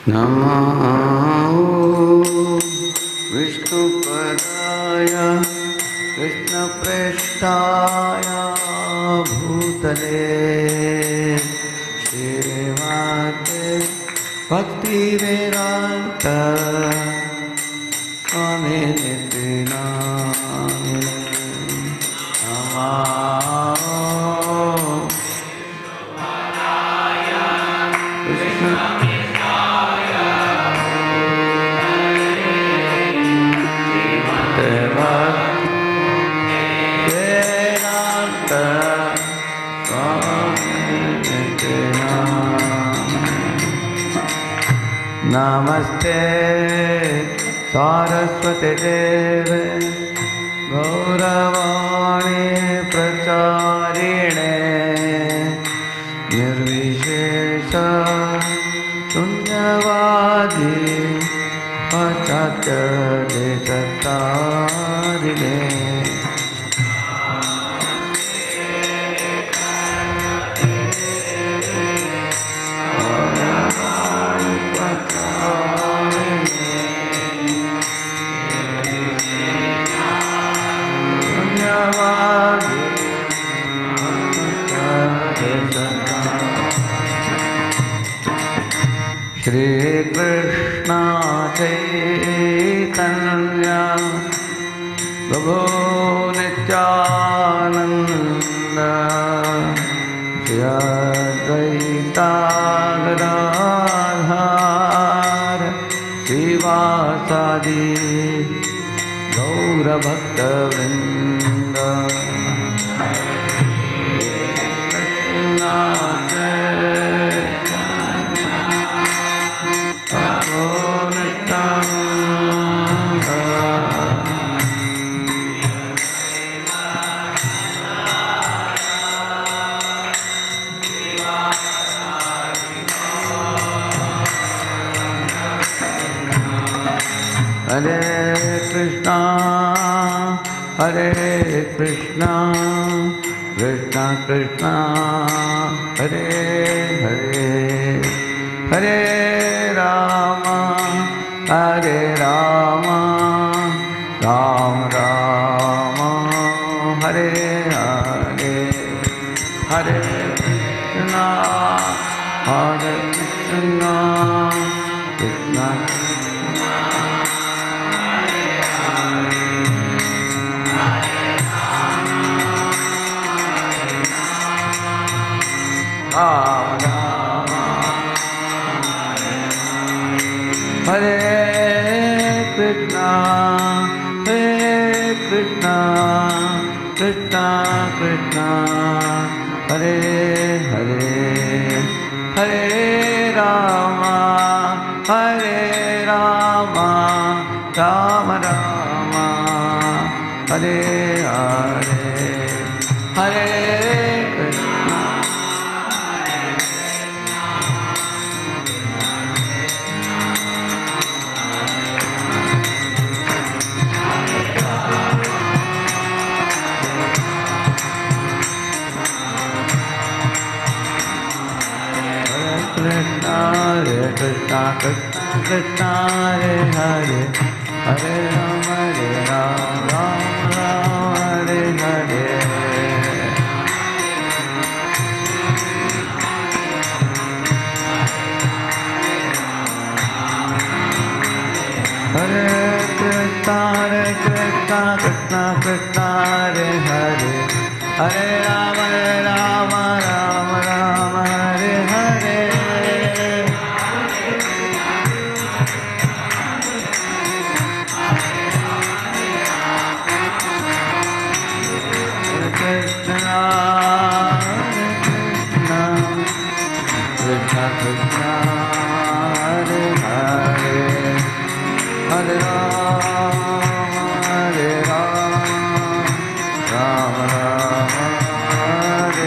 नमो विष्णुपदाय कृष्णप्रेष्ठाय भूतले श्रीमते भक्तिवेदान्त स्वामी नित्य नामिने नमस्ते सरस्वती देवे गौरवाणी प्रचारिणे निर्विशेष शून्यवादी पाश्चात्य देशतारिणे Shri Krishna Chaitanya Prabhu Nityananda Shri Advaita Gadadhar Srivasadi Gaura Bhakta Vrinda Hare Krishna, Krishna Krishna, Hare Hare, Hare Rama, Ram Rama, Hare Hare, Hare Krishna, Krishna Krishna. Hare Krishna, Krishna Krishna, Hare Hare, Hare Rama, Rama Rama, Hare Hare, Hare Krishna. Hare Krishna, Krishna Krishna, Hare Hare, Hare Rama, Rama Rama, Hare Hare. Hare Krishna, Krishna Krishna, Hare Hare, Hare Rama, Rama Rama, Hare Hare. Krishna, Krishna Krishna, Hare Hare, Hare Rama, Rama Rama, Hare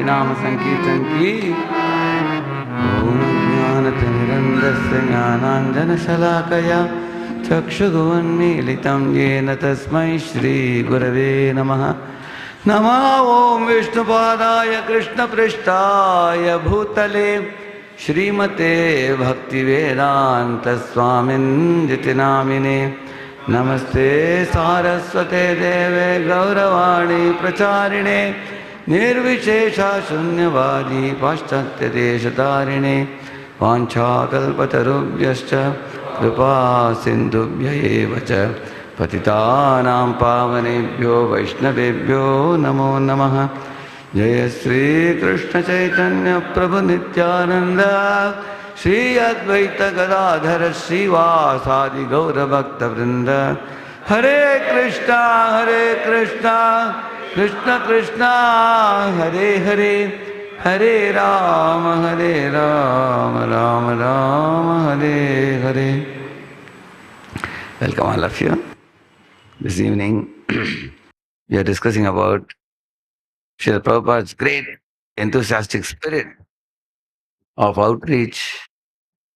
नाम संकीर्तन की ओम ज्ञानतिमिरन्धस्य ज्ञानाञ्जनशलाकया चक्षुरुन्मीलितं येन तस्मै श्रीगुरवे नमः। नमः ओम विष्णुपादाय कृष्णपृष्ठाय भूतले श्रीमते भक्तिवेदांत स्वामिन्दिति नामिने। नमस्ते सारस्वते देवे गौरवाणी प्रचारिणे निर्विशेषा शून्यवादी पाश्चात्यदेशतारिणे। वाञ्छाकल्पतरुभ्यश्च कृपा सिन्धुभ्य एव च पतितानां पावनेभ्यो वैष्णवेभ्यो नमो नमः। जय श्री कृष्ण चैतन्य प्रभु नित्यानंद श्री अद्वैत गदाधर श्रीवासादि गौरभक्तवृंद। हरे कृष्णा कृष्ण कृष्णा हरे हरे, हरे Ram Ram Ram Hare Hare. Welcome all of you. This evening we are discussing about Srila Prabhupada's great enthusiastic spirit of outreach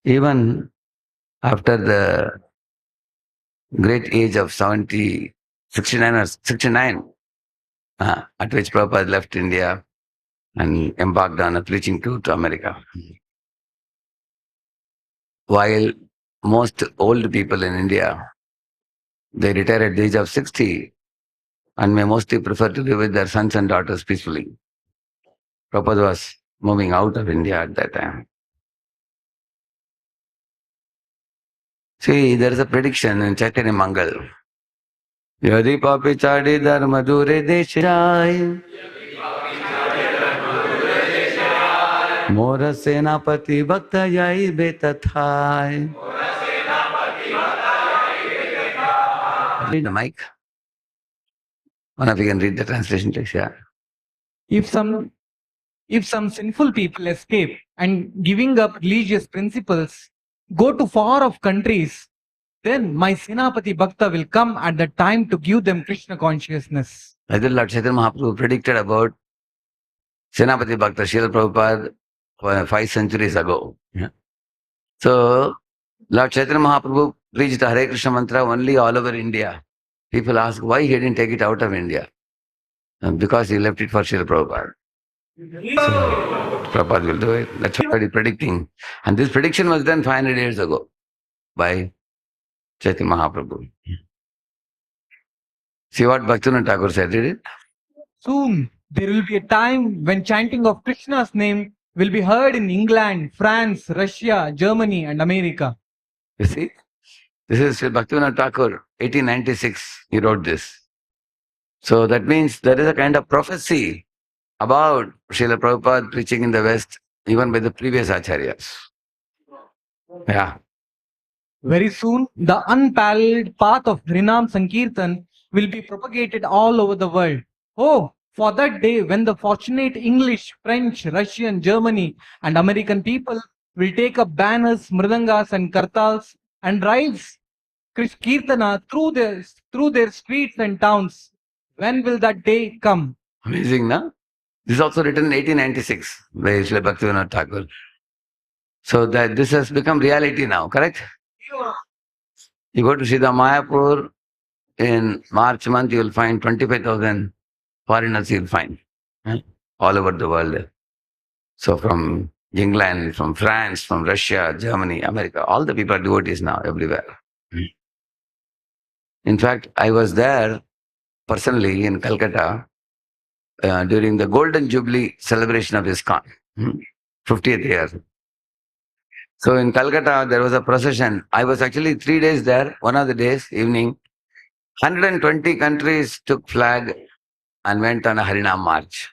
even after the great age of 69, at which Prabhupada left India and embarked on a preaching tour to America. While most old people in India, they retire at the age of 60 and may mostly prefer to live with their sons and daughters peacefully. Prabhupada was moving out of India at that time. See, there is a prediction in Chaitanya Mangal. Yadi papi chadi dharma dure deshirai, mora senapati bhakta yai betathai. Read the mic. One of you can read the translation, please. Yeah. If some sinful people escape and giving up religious principles, go to far off countries, then my Senapati Bhakta will come at the time to give them Krishna consciousness. Like that Lord Chaitanya Mahaprabhu predicted about Senapati Bhakta Srila Prabhupada 5 centuries ago. Yeah. So, Lord Chaitanya Mahaprabhu preached the Hare Krishna mantra only all over India. people ask why he didn't take it out of India. Because he left it for Srila Prabhupada. So, Prabhupada will do it. That's what he's predicting. And this prediction was done 500 years ago by Chaitanya Mahaprabhu. See what Bhaktivinoda Thakur said, read it? Soon there will be a time when chanting of Krishna's name will be heard in England, France, Russia, Germany, and America. You see? This is Sri Bhaktivinoda Thakur, 1896, he wrote this. So that means there is a kind of prophecy about Srila Prabhupada preaching in the West, even by the previous acharyas. Yeah. Very soon, the unparalleled path of Harinam Sankirtan will be propagated all over the world. Oh, for that day when the fortunate English, French, Russian, Germany, and American people will take up banners, mridangas, and kartals and rides Kirtana through their streets and towns. When will that day come? Amazing, no? This is also written in 1896 by Srila Bhaktivinoda Thakur. So that this has become reality now, correct? You go to Sridhar Mayapur in March month, you will find 25,000 foreigners you will find all over the world. So from England, from France, from Russia, Germany, America, all the people are devotees now everywhere. In fact, I was there personally in Calcutta during the Golden Jubilee celebration of ISKCON, 50th year. So in Calcutta, there was a procession. I was actually 3 days there. One of the days, evening, 120 countries took flag and went on a Harinam march.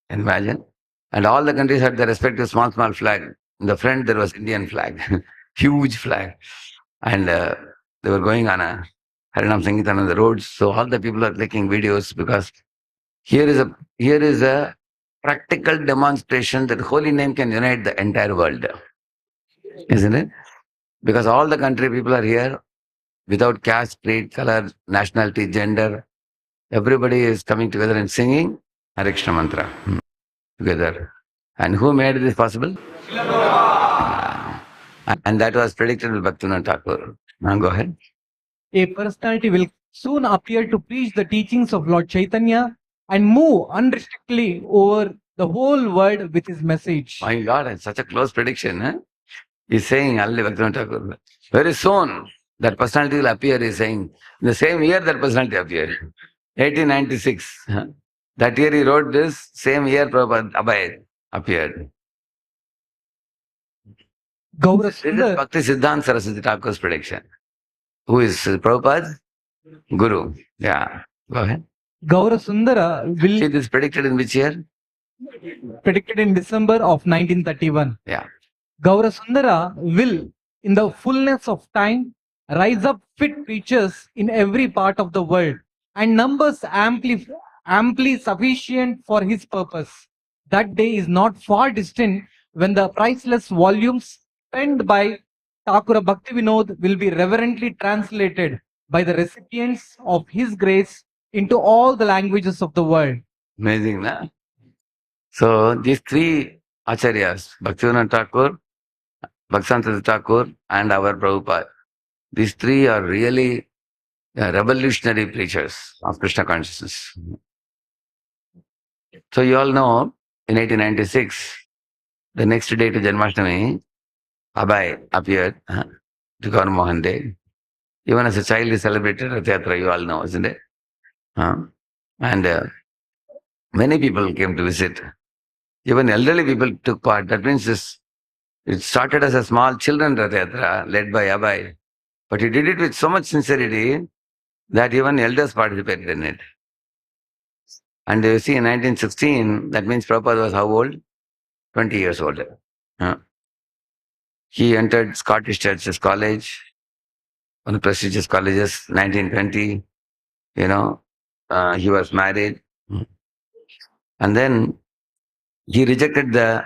Imagine. And all the countries had their respective small flag. In the front, there was Indian flag, huge flag. And they were going on a Harinam Sankirtan on the roads. So all the people are taking videos because here is a practical demonstration that holy name can unite the entire world. Isn't it? Because all the country people are here without caste, creed, color, nationality, gender. Everybody is coming together and singing Hare Krishna mantra together. And who made this possible? And that was predicted by Bhaktivinoda Thakur. Now go ahead. A personality will soon appear to preach the teachings of Lord Chaitanya and move unrestrictedly over the whole world with his message. My God, it's such a close prediction. Huh? He's saying, Ali Bhaktivinoda Thakur, very soon that personality will appear, he's saying. In the same year that personality appeared, 1896. That year he wrote this, same year Prabhupada Abhay appeared. This is Bhakti Siddhanta Saraswati Thakur's prediction. Who is Prabhupada's Guru? Yeah, go ahead. Gaura Sundara will See, this predicted in which year? predicted in December of 1931. Yeah. Gaura Sundara will, in the fullness of time, rise up fit preachers in every part of the world and numbers amply sufficient for his purpose. That day is not far distant when the priceless volumes penned by Thakura Bhaktivinod will be reverently translated by the recipients of his grace into all the languages of the world. Amazing, na? So these three acharyas, Bhaktivinoda Thakur, Bhaktivinoda Thakur, and our Prabhupada, these three are really revolutionary preachers of Krishna consciousness. So you all know, in 1896, the next day to Janmashtami, Abhay appeared to Gaur Mohan Day. Even as a child, he celebrated Rath Yatra, you all know, isn't it? And many people came to visit. Even elderly people took part. That means it started as a small children Rath Yatra led by Abhay. But he did it with so much sincerity that even elders participated in it. And you see, in 1916, that means Prabhupada was how old? 20 years old. He entered Scottish Churches College, one of the prestigious colleges, 1920. He was married. And then he rejected the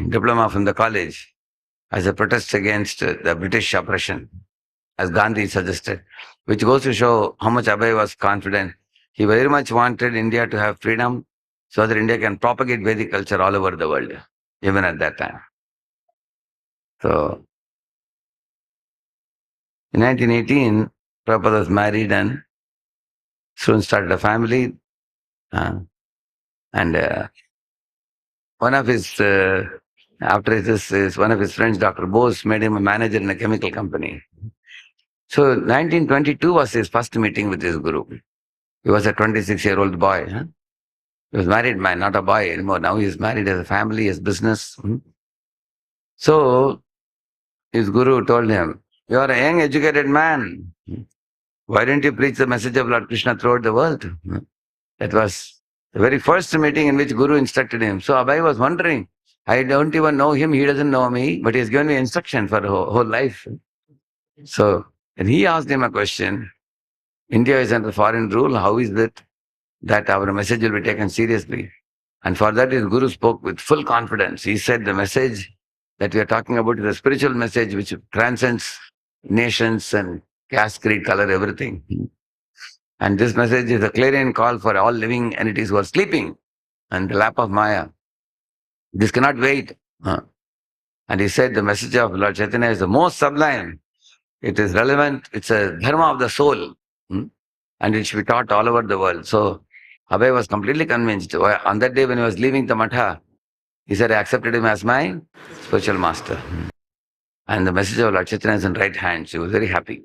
diploma from the college as a protest against the British oppression, as Gandhi suggested, which goes to show how much Abhay was confident. He very much wanted India to have freedom so that India can propagate Vedic culture all over the world, even at that time. So, in 1918, Prabhupada was married and soon started a family. And one of his, after this, one of his friends, Dr. Bose, made him a manager in a chemical company. So 1922 was his first meeting with his guru. He was a 26-year-old boy. He was married man, not a boy anymore. Now he is married, has a family, has business. So his guru told him, "You are a young, educated man. Why don't you preach the message of Lord Krishna throughout the world?" That was the very first meeting in which Guru instructed him. So Abhay was wondering, I don't even know him, he doesn't know me, but he has given me instruction for whole life. So and he asked him a question. India is under foreign rule. How is it that our message will be taken seriously? And for that, his Guru spoke with full confidence. He said the message that we are talking about is a spiritual message which transcends nations and caste, creed, color, everything. And this message is a clarion call for all living entities who are sleeping on the lap of Maya. This cannot wait. And he said the message of Lord Chaitanya is the most sublime. It is relevant. It's a dharma of the soul. And it should be taught all over the world. So Abhay was completely convinced. On that day when he was leaving the matha, he said, I accepted him as my spiritual master. And the message of Lord Chaitanya is in right hands. He was very happy.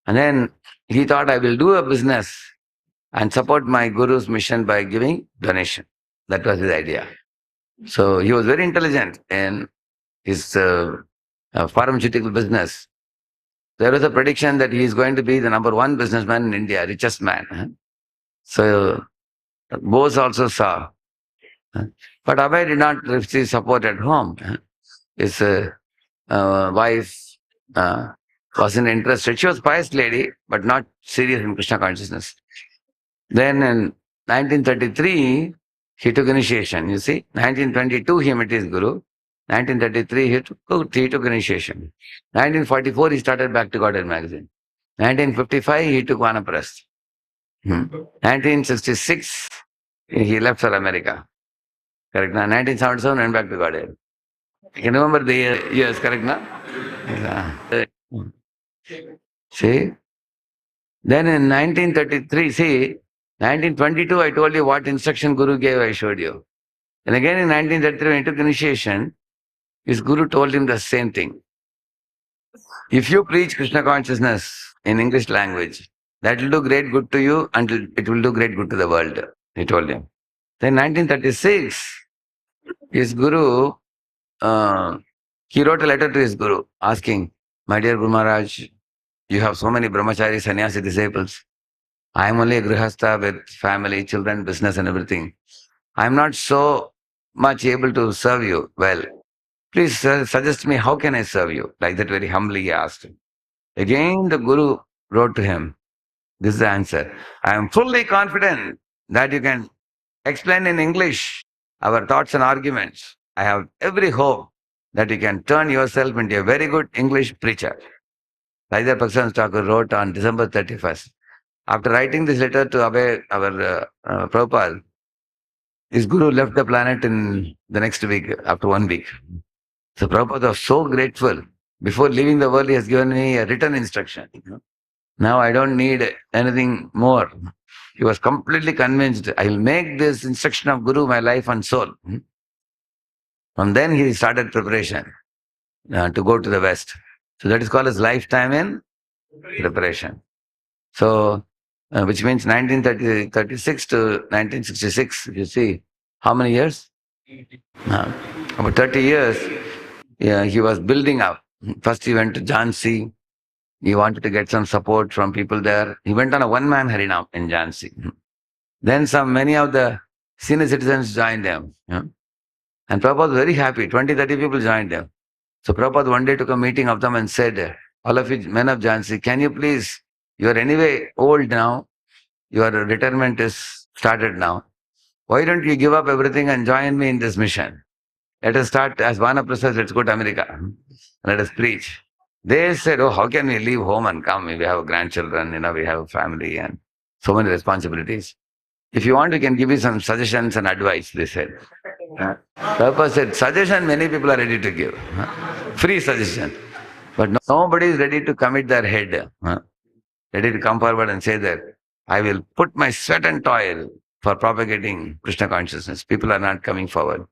And then he thought, I will do a business and support my guru's mission by giving donation. That was his idea. So he was very intelligent in his pharmaceutical business. There was a prediction that he is going to be the number one businessman in India, richest man. So Bose also saw. But Abhay did not receive support at home. His wife wasn't interested. She was a pious lady, but not serious in Krishna consciousness. Then in 1933, he took initiation. You see, 1922 he met his guru. 1933 he took initiation. 1944 he started Back to Godhead magazine. 1955 he took Vanaprasth. 1966 he left for America. Correct now? 1977 went back to Godhead. You remember the years, correct now? See? Then in 1933, see, 1922 I told you what instruction Guru gave, I showed you. And again in 1933 when he took initiation, his Guru told him the same thing. If you preach Krishna consciousness in English language, that will do great good to you and it will do great good to the world, he told him. Then 1936, his Guru, he wrote a letter to his Guru asking, my dear Guru Maharaj, you have so many brahmachari, sannyasi disciples. I am only a grihastha with family, children, business and everything. I am not so much able to serve you well. Please suggest me how can I serve you? Like that very humbly he asked. Again the Guru wrote to him, this is the answer. I am fully confident that you can explain in English our thoughts and arguments. I have every hope that you can turn yourself into a very good English preacher. Like that Bhaktivinoda Thakur wrote on December 31st. After writing this letter to Abhay, our Prabhupada, his Guru left the planet in the next week, after 1 week. So Prabhupada was so grateful. Before leaving the world, he has given me a written instruction. Now I don't need anything more. He was completely convinced, I will make this instruction of Guru my life and soul. From then he started preparation to go to the West. So that is called as lifetime in preparation. So, which means 1936 to 1966, you see, how many years? About 30 years, he was building up. First he went to Jhansi. He wanted to get some support from people there. He went on a one-man harinam in Jhansi. Then many of the senior citizens joined them. And Prabhupada was very happy. 20, 30 people joined them. So Prabhupada one day took a meeting of them and said, all of you men of Jhansi, can you please, you are anyway old now, your retirement is started now. Why don't you give up everything and join me in this mission? Let us start as Vanaprasthas, let's go to America. Let us preach. They said, oh, how can we leave home and come? We have grandchildren, we have a family and so many responsibilities. If you want, we can give you some suggestions and advice, they said. Prabhupada said, suggestion many people are ready to give. Free suggestion. But nobody is ready to commit their head. Ready to come forward and say that I will put my sweat and toil for propagating Krishna consciousness. People are not coming forward.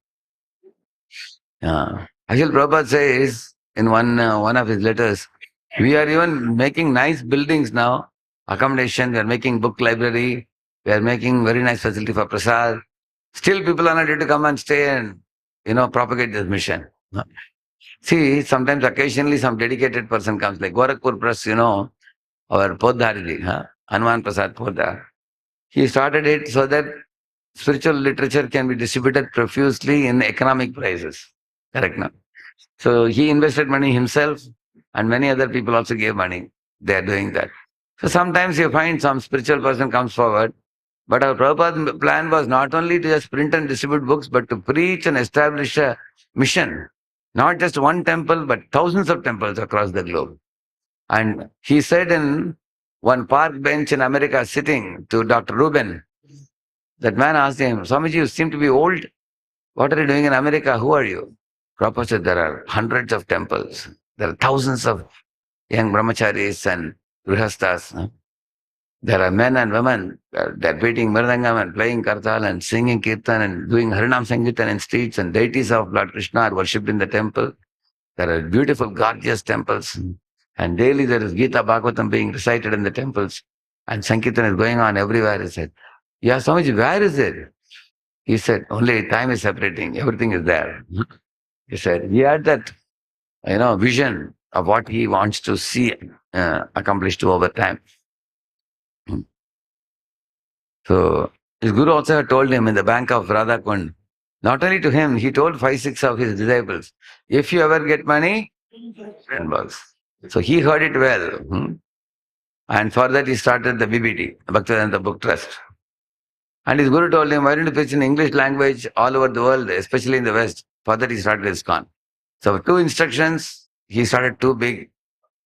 Actually, Prabhupada says in one of his letters, we are even making nice buildings now, accommodation, we are making book library, we are making very nice facility for prasad. Still people are not ready to come and stay and, propagate this mission. See, sometimes occasionally some dedicated person comes, like Gorakhpur Press, our Podhariji, Hanuman Prasad Podhar. He started it so that spiritual literature can be distributed profusely in economic prices. Correct now. So he invested money himself, and many other people also gave money. They are doing that. So sometimes you find some spiritual person comes forward, but our Prabhupada plan was not only to just print and distribute books, but to preach and establish a mission. Not just one temple, but thousands of temples across the globe. And he said in one park bench in America, sitting to Dr. Rubin, that man asked him, Swamiji, you seem to be old. What are you doing in America? Who are you? Prabhupada said, there are hundreds of temples. There are thousands of young brahmacharis and grihasthas. There are men and women. They're beating mridangam and playing kartal and singing kirtan and doing harinam sankirtan in streets, and deities of Lord Krishna are worshipped in the temple. There are beautiful, gorgeous temples. And daily there is Gita Bhagavatam being recited in the temples. And sankirtan is going on everywhere, he said. Yeah, Swamiji, where is it? He said, only time is separating. Everything is there. He said, he had that, vision of what he wants to see accomplished over time. So his guru also had told him in the bank of Radhakund, not only to him, he told 5, 6 of his disciples, if you ever get money, print books. So he heard it well. And for that he started the BBT, Bhaktivedanta Book Trust. And his guru told him, why don't you preach in English language all over the world, especially in the West? For that he started ISKCON. So 2 instructions, he started 2 big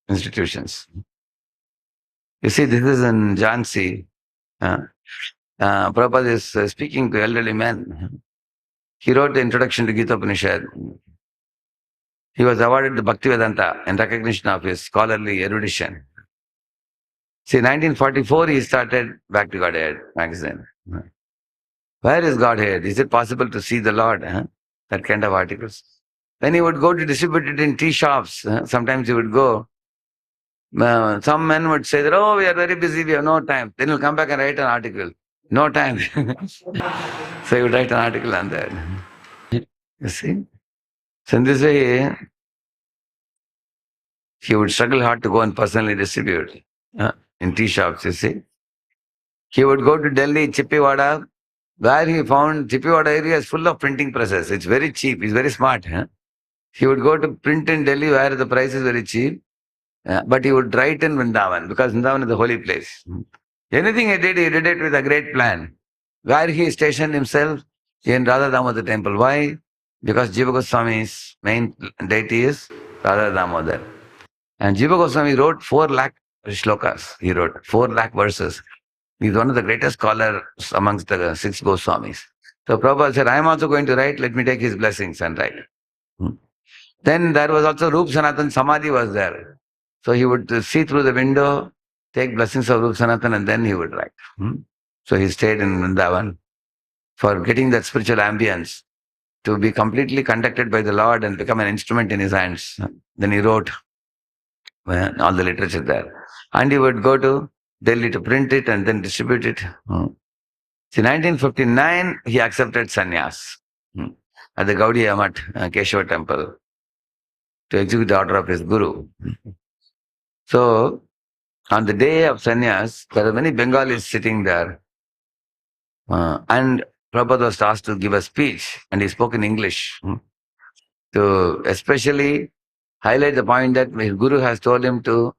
institutions. You see, this is in Jhansi. Prabhupada is speaking to elderly men. He wrote the introduction to Gita Upanishad. He was awarded the Bhaktivedanta in recognition of his scholarly erudition. See, 1944 he started Back to Godhead magazine. Where is Godhead? Is it possible to see the Lord? That kind of articles. Then he would go to distribute it in tea shops. Sometimes he would go. Some men would say that, oh, we are very busy, we have no time. Then he'll come back and write an article. No time. So he would write an article on that. You see? So in this way, he would struggle hard to go and personally distribute in tea shops, you see. He would go to Delhi, Chippewada, where he found Chippewada area is full of printing presses. It's very cheap. He's very smart. He would go to print in Delhi where the price is very cheap. But he would write in Vrindavan because Vrindavan is a holy place. Anything he did it with a great plan. Where he stationed himself in Radha Damodar temple. Why? Because Jiva Goswami's main deity is Radha Damodar. And Jiva Goswami wrote 4 lakh shlokas. He wrote 4 lakh verses. He's one of the greatest scholars amongst the 6 Goswamis. So Prabhupada said, I am also going to write, let me take his blessings and write. Then there was also Rup Sanatan Samadhi was there. So he would see through the window, take blessings of Rup Sanatan, and then he would write. So he stayed in Vrindavan for getting that spiritual ambience to be completely conducted by the Lord and become an instrument in his hands. Then he wrote all the literature there. And he would go to Delhi to print it and then distribute it. See, 1959, he accepted sannyas at the Gaudiya Math, Keshava temple, to execute the order of his guru. So, on the day of sannyas, there are many Bengalis sitting there. And Prabhupada was asked to give a speech, and he spoke in English to especially highlight the point that his guru has told him to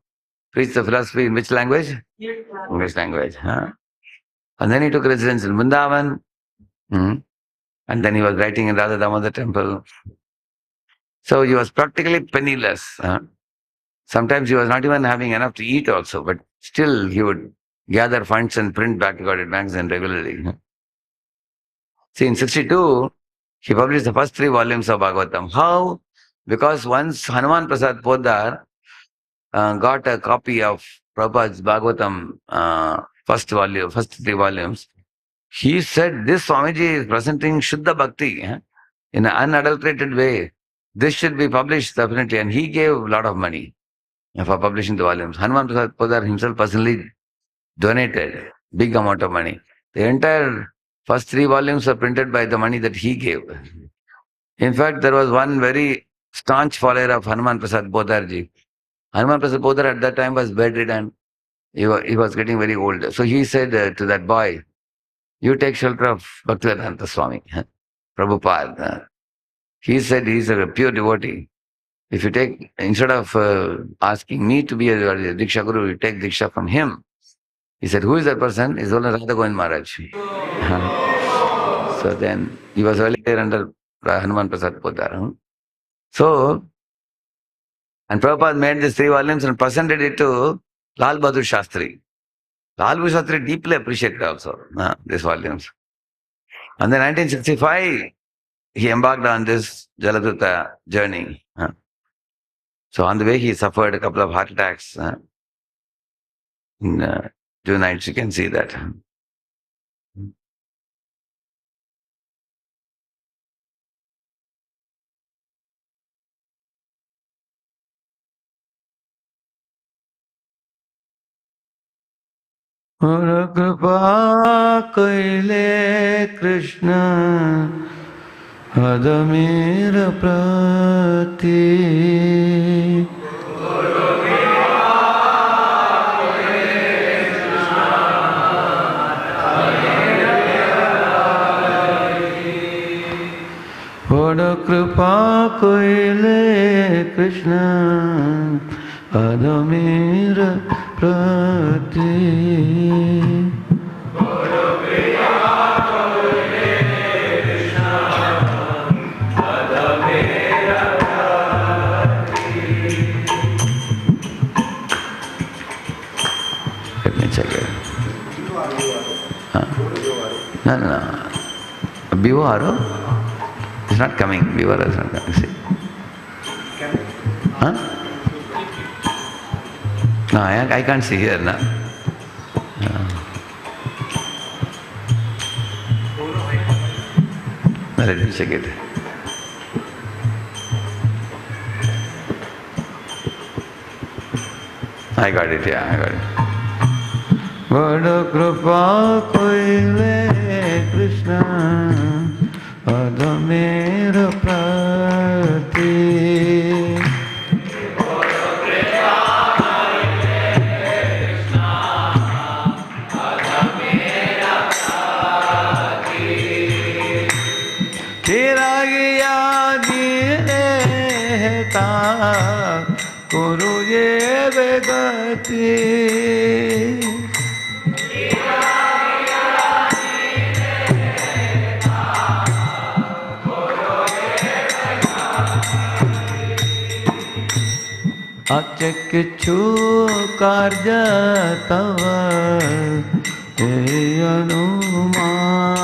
preach the philosophy in which language? English language. And then he took residence in Vrindavan, and then he was writing in Radha Damodar temple. So he was practically penniless. Sometimes he was not even having enough to eat also, but still he would gather funds and print Back to Godhead magazine regularly. See, in 62, he published the first 3 volumes of Bhagavatam. How? Because once Hanuman Prasad Poddar got a copy of Prabhupada's Bhagavatam first volume, first 3 volumes, he said, this Swamiji is presenting Shuddha Bhakti in an unadulterated way. This should be published definitely. And he gave a lot of money for publishing the volumes. Hanuman Prasad Podar himself personally donated big amount of money. The entire first 3 volumes were printed by the money that he gave. In fact, there was one very staunch follower of Hanuman Prasad Podarji. Hanuman Prasad Podar at that time was bedridden. He was getting very old. So he said to that boy, you take shelter of Bhaktivedanta Swami, Prabhupada. He said he's a pure devotee. If you take, instead of asking me to be a Diksha Guru, you take Diksha from him. He said, who is that person? It's only Radha Govind Maharaj. So then, he was earlier under Hanuman Prasad Podar. So, and Prabhupada made these 3 volumes and presented it to Lal Bahadur Shastri. Lal Bahadur Shastri deeply appreciated also these volumes. And then 1965, he embarked on this Jaladuta journey. So on the way, he suffered a couple of heart attacks. In June nights, you can see that. Ora kripa kaile Krishna adamira prati. Ora kripa kaile Krishna adamira prati. Let me check it. No. Bivaro? It's not coming. Bivaro is not coming. See? Huh? No, I can't see here now. Let me check it. I got it, yeah, I got it. Vada kripa koile Krishna adamera prati. Guru ye begati Achakchu karja tava te anumane.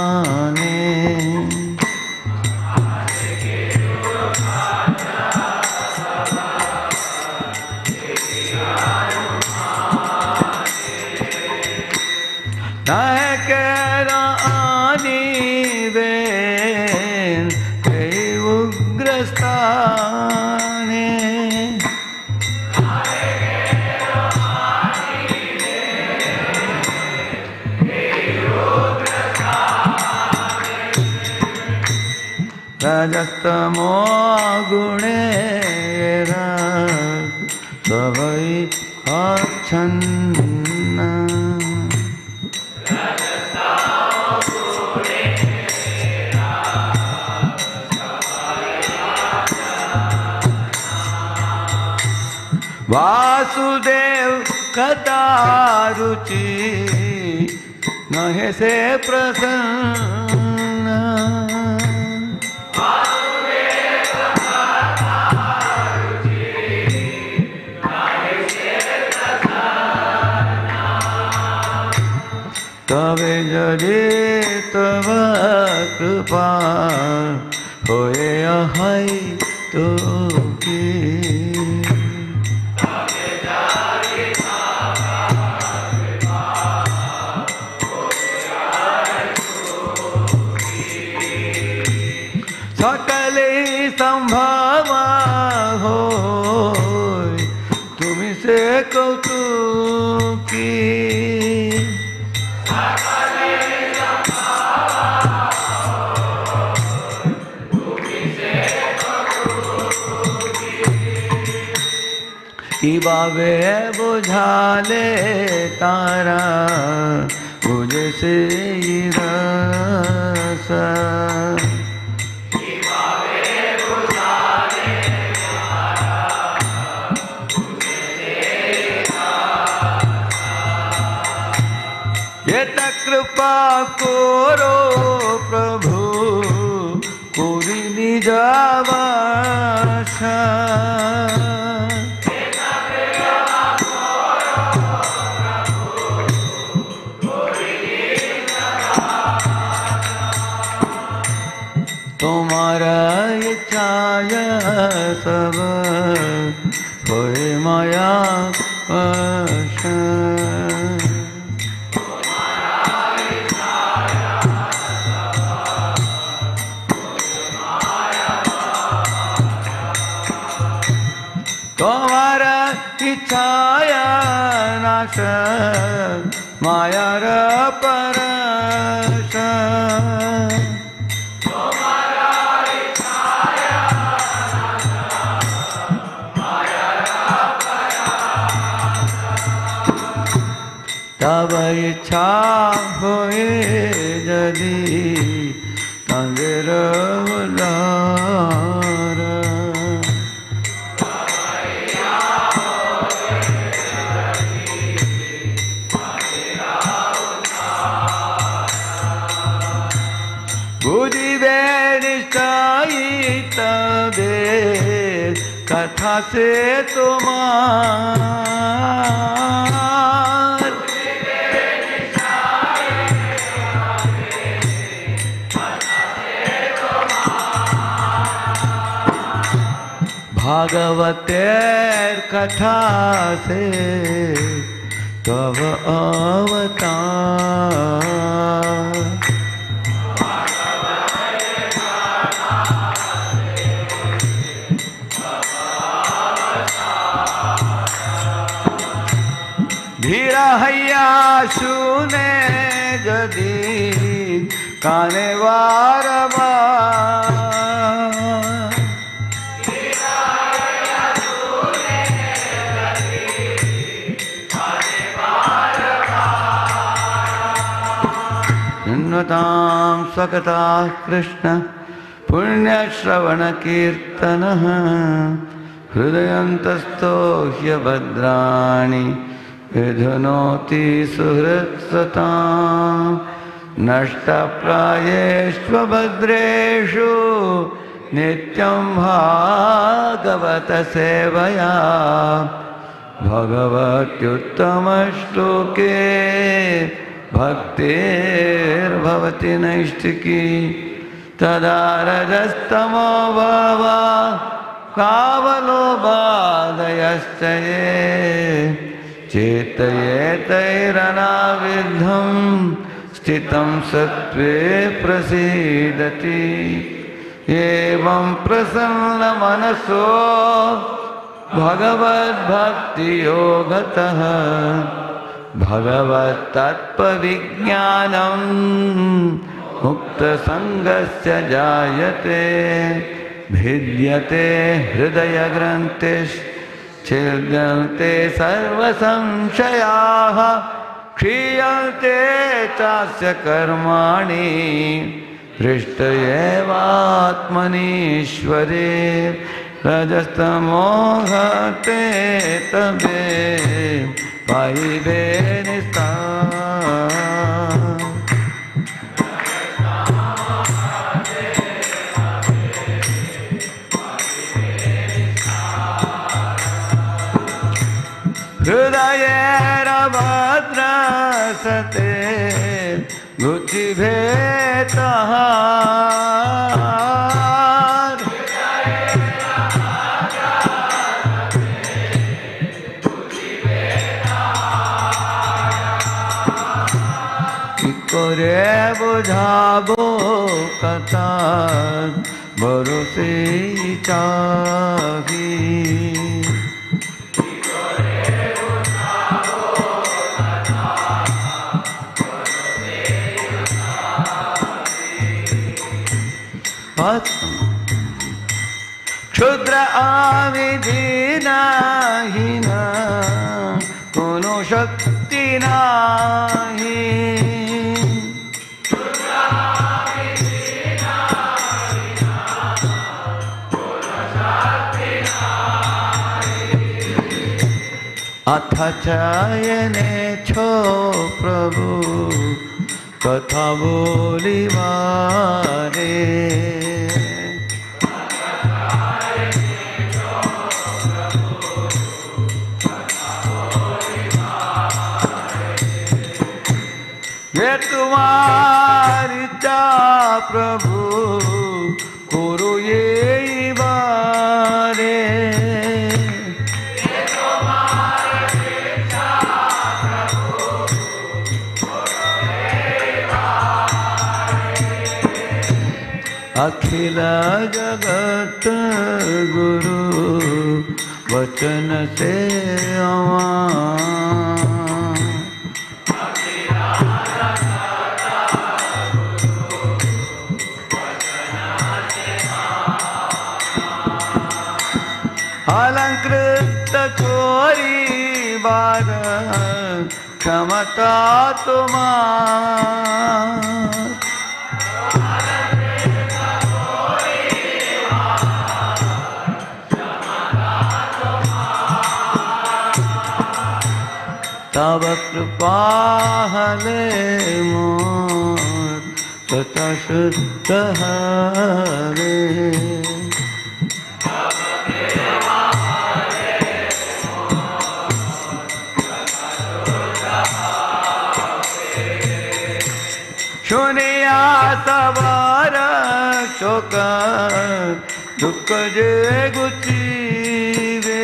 Naekera ani ven kei ugrastane. Rajastamo gunera savai achanna. Vasudev कदा रुचि नहे से प्रसन्न. तवे जरे तव कृपा होए अहाय तो की. সকলে সম্ভবা হো তুমি সে কৌতুকী কিভাবে বোঝালে তারা বুঝে সেই রস এটা কৃপা করো প্রভু করি নিজ বাসা तुम्हारा इच्छाया सब होए माया वश तुम्हारा इच्छाया नाश मायार परश तब इच्छा होए यदि तंगेर उदार बुझिबे निश्चय तबे कथा से तुम्हार भागवतेर कथा से तब अवतार धीरा हैया सुने यदि काने बार बार नतां सकता कृष्ण पुण्यश्रवण कीर्तनः हृदयन्तस्थो ह्यभद्राणि विधुनोति सुहृत्सतां नष्टप्रायेष्वभद्रेषु नित्यं भागवत सेवया भगवत्युत्तमश्लोके भक्तिर्भवति नैष्टिकी तदा रजस्तमो भावा कावलोपादयश्च ये चेतयेतैरनाविद्धं स्थितं सत्त्वे प्रसीदति एवं प्रसन्नमनसो भगवद्भक्तियोगतः भगवत्तत्त्वविज्ञानं मुक्तसङ्गस्य जायते भिद्यते हृदयग्रन्थिश्छिद्यन्ते सर्वसंशयाः क्षीयन्ते चास्य कर्माणि दृष्टयेवात्मनीश्वरे रजस्तमोहते तबे पाइबे निस्तार हृदयेरभद्रसते गुचिभेतः কি করে বোঝাবো কথা भरोसे चाहे। क्षुद्र आविधि नाही ना कोनो शक्ति नाही। अथ चयने छो प्रभु कथा बोलिवारे। ये तुम्हारी इच्छा प्रभु करो ये बारे। अखिल जगत गुरु वचन से अवां। अलंकृत चोरी बार क्षमता तुम्हार। तब कृपा हले मोर सता शुद्ध हरे। सुनिया सवार शोक दुख जे गुचीवे।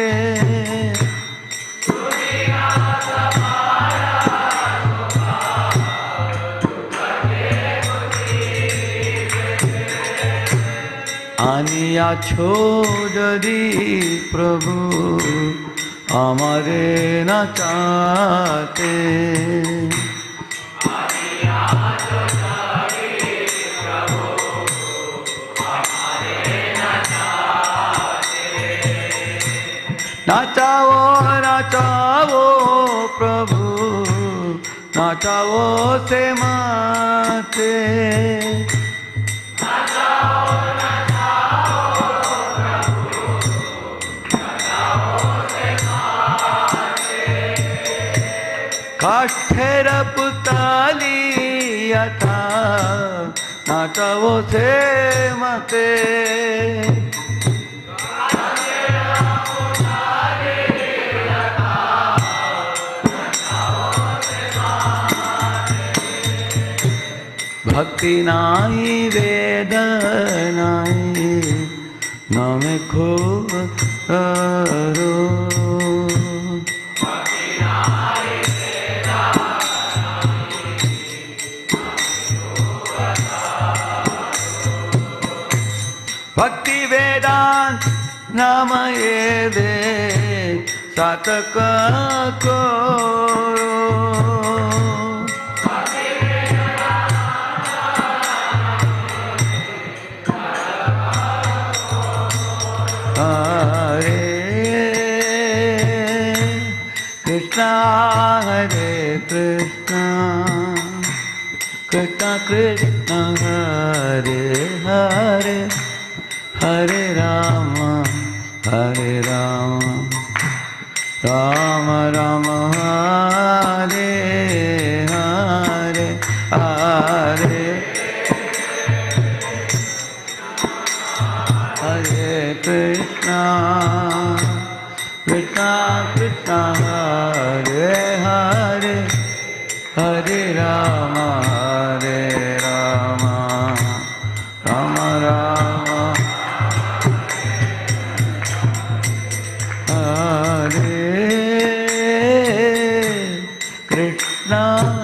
आनिया छो यदि प्रभु हमारे न चाहते। नाचाओ प्रभु नाचाओ से माते। काष्ठेर पुताली यथा नाचाओ से माते। भक्ति नाई वेद नाई नाम खो रो। भक्ति वेदांत नाम ये दे सातक को। हरे कृष्णा हरे कृष्णा कृष्णा कृष्णा हरे हरे हरे राम राम राम हरे हरे हरे हरे कृष्णा कृष्णा कृष्णा हरे हरे हरे राम राम राम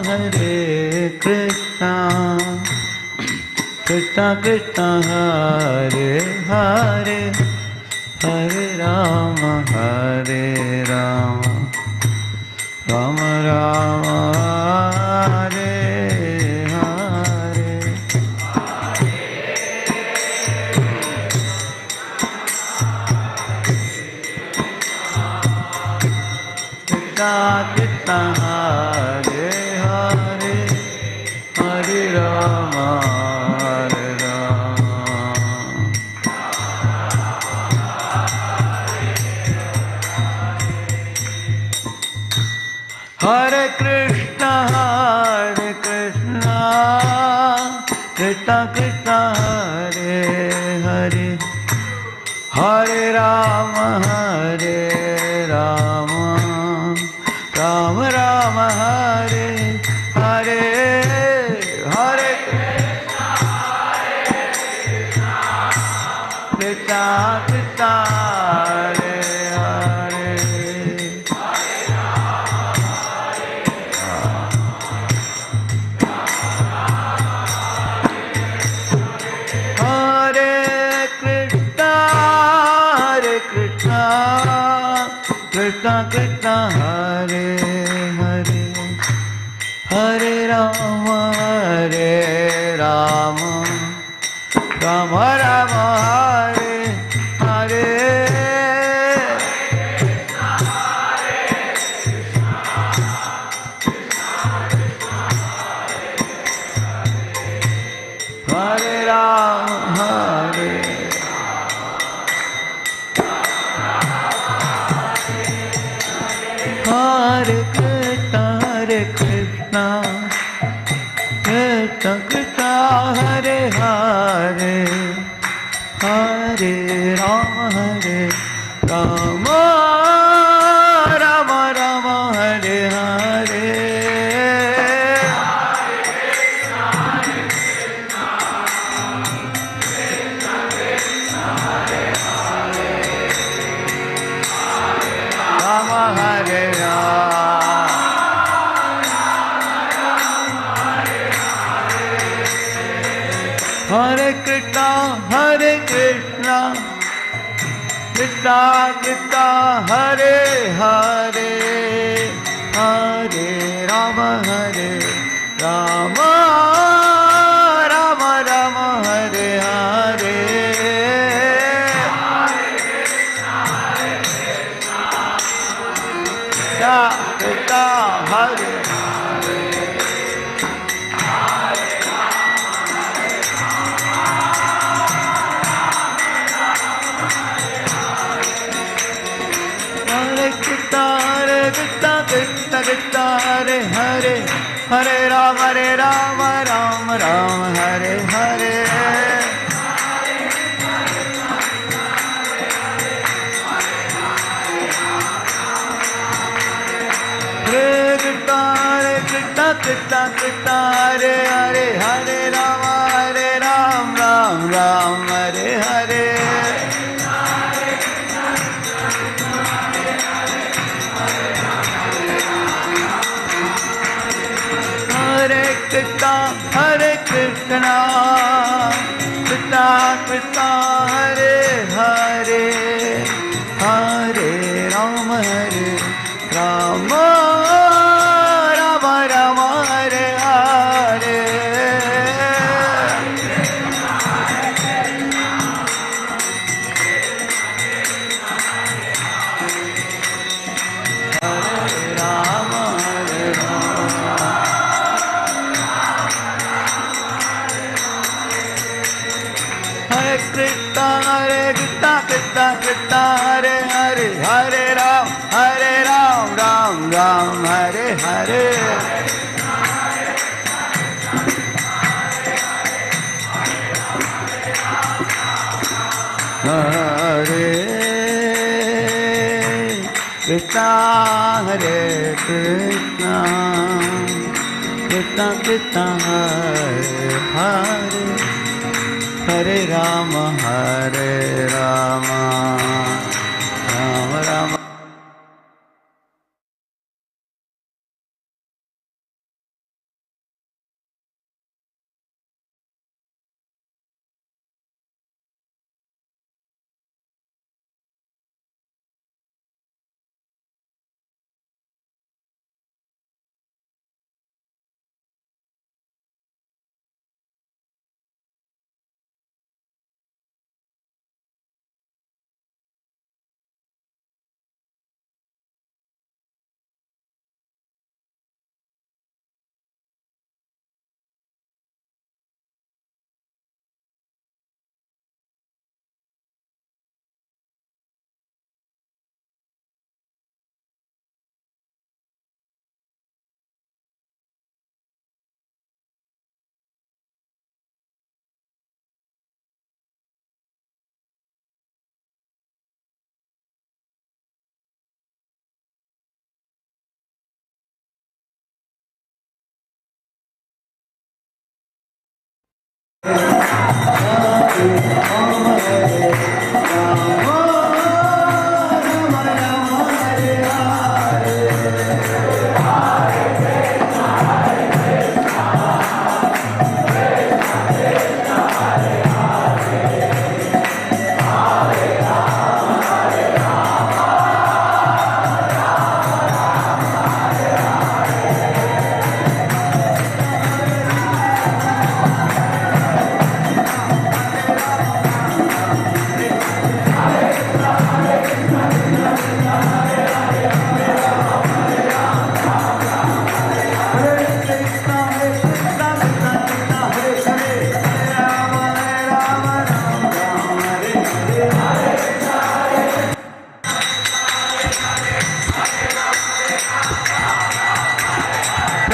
हरे Krishna Krishna Krishna Hare Hare Hare Rama Hare Rama Rama Rama Hare Hare Krishna Krishna Hare Hare Hare Rama Hare Rama Hare Krishna Krishna Krishna Hare Hare Hare Rama Rama Rama Hare Hare Hare Krishna Krishna Hare Hare Hare Krishna Krishna Krishna Hare Hare Hare Rama Rama Rama Rama Hare Hare Hare Rama Hare Hare Krishna Krishna Krishna Hare Hare Hare Rama Rama Rama Rama Hare Hare Rama Hare Rama Hare Krishna Krishna Krishna Hare Hare Hare Rama Rama Rama Rama Hare Hare Krishna Hare Krishna Krishna Hare Hare Hare Rama Rama Rama Hare Hare Krishna Krishna Krishna Hare Hare Hare Rama Rama Hare Hare Hare Krishna Krishna Krishna Hare Hare Hare Rama Rama Rama Hare Hare Krishna Krishna Hare Hare Hare Ram Hare Hare Hare Krishna Hare Krishna Krishna Krishna Hare Hare Hare Rama Rama Rama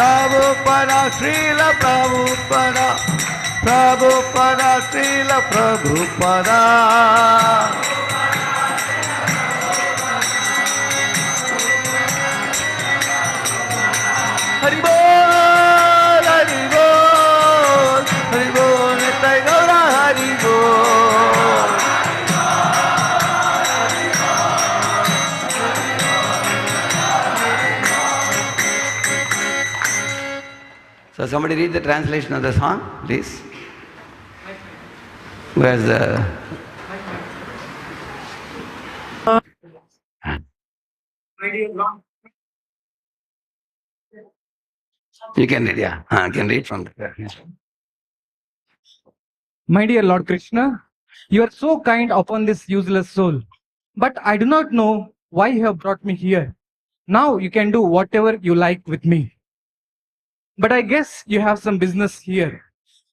Prabhupada, Srila Prabhupada, Prabhupada, Srila Prabhupada. Hari Bol, Hari Bol, Hari Bol, Nitai Gaura Hari Bol. So somebody read the translation of the song, please. Where's the... You can read, yeah. I can read from there. My dear Lord Krishna, you are so kind upon this useless soul. But I do not know why you have brought me here. Now you can do whatever you like with me. But I guess you have some business here.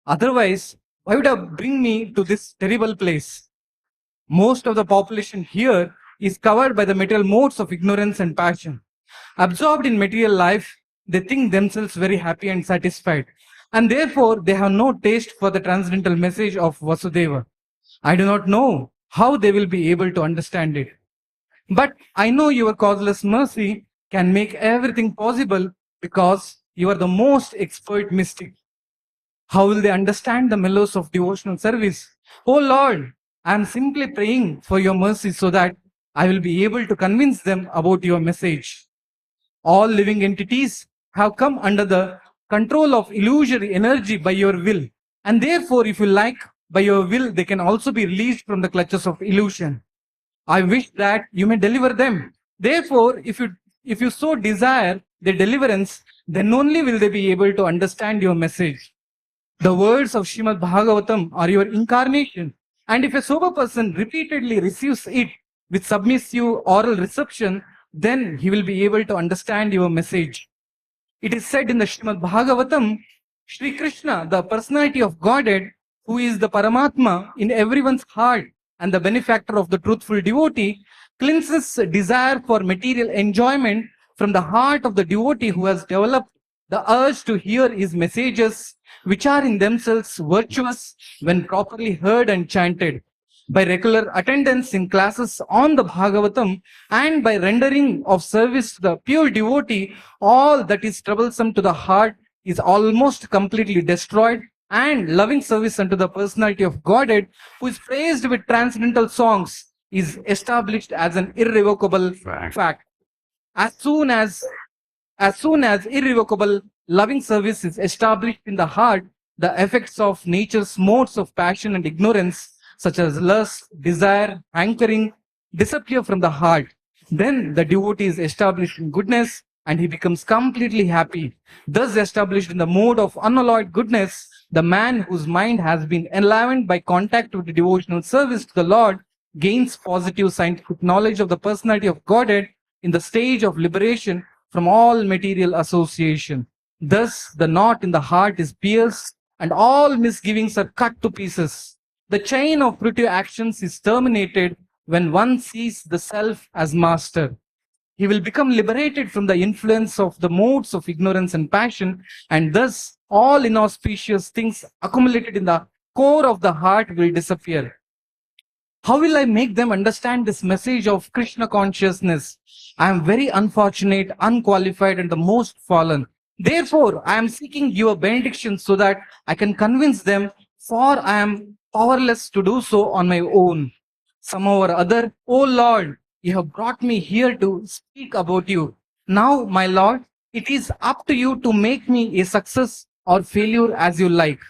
Otherwise, why would you bring me to this terrible place? Most of the population here is covered by the material modes of ignorance and passion. Absorbed in material life, they think themselves very happy and satisfied, and therefore they have no taste for the transcendental message of Vasudeva. I do not know how they will be able to understand it. But I know your causeless mercy can make everything possible because you are the most expert mystic. How will they understand the mellows of devotional service? Oh Lord, I am simply praying for your mercy so that I will be able to convince them about your message. All living entities have come under the control of illusory energy by your will. And therefore, if you like, by your will, they can also be released from the clutches of illusion. I wish that you may deliver them. Therefore, if you so desire their deliverance, then only will they be able to understand your message. The words of Srimad Bhagavatam are your incarnation. And if a sober person repeatedly receives it with submissive oral reception, then he will be able to understand your message. It is said in the Srimad Bhagavatam, Shri Krishna, the personality of Godhead, who is the Paramatma in everyone's heart and the benefactor of the truthful devotee, cleanses desire for material enjoyment from the heart of the devotee who has developed the urge to hear his messages, which are in themselves virtuous when properly heard and chanted. By regular attendance in classes on the Bhagavatam and by rendering of service to the pure devotee, all that is troublesome to the heart is almost completely destroyed, and loving service unto the personality of Godhead, who is praised with transcendental songs, is established as an irrevocable fact. As soon as irrevocable loving service is established in the heart, the effects of nature's modes of passion and ignorance, such as lust, desire, hankering, disappear from the heart. Then the devotee is established in goodness and he becomes completely happy. Thus established in the mode of unalloyed goodness, the man whose mind has been enlivened by contact with the devotional service to the Lord gains positive scientific knowledge of the personality of Godhead in the stage of liberation from all material association. Thus, the knot in the heart is pierced and all misgivings are cut to pieces. The chain of fruitive actions is terminated when one sees the self as master. He will become liberated from the influence of the modes of ignorance and passion, and thus all inauspicious things accumulated in the core of the heart will disappear. How will I make them understand this message of Krishna consciousness? I am very unfortunate, unqualified, and the most fallen. Therefore, I am seeking your benediction so that I can convince them for I am powerless to do so on my own. Somehow or other, O Lord, you have brought me here to speak about you. Now, my Lord, it is up to you to make me a success or failure as you like.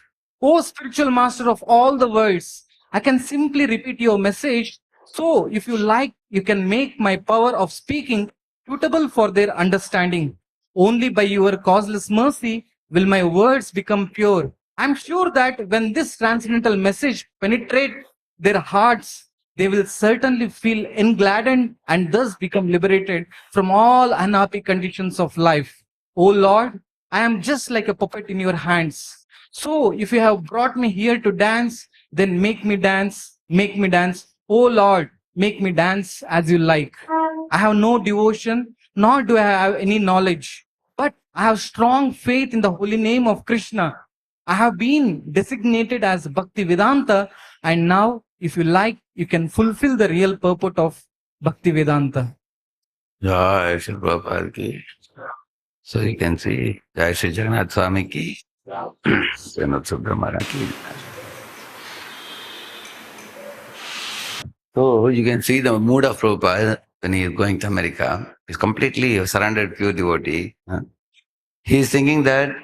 O spiritual master of all the worlds, I can simply repeat your message. So, if you like, you can make my power of speaking suitable for their understanding. Only by your causeless mercy will my words become pure. I'm sure that when this transcendental message penetrates their hearts, they will certainly feel engladdened and thus become liberated from all unhappy conditions of life. O Lord, I am just like a puppet in your hands. So, if you have brought me here to dance, then make me dance, make me dance. O Lord, make me dance as you like. I have no devotion, nor do I have any knowledge, but I have strong faith in the holy name of Krishna. I have been designated as Bhakti Vedanta, and now, if you like, you can fulfill the real purport of Bhakti Vedanta. Jai Srila Prabhupada ki. So you can see Jai Sri Jagannath Swami ki, Srila Subramanian ki. So you can see the mood of Prabhupada when he is going to America. He's completely a surrendered pure devotee. He is thinking that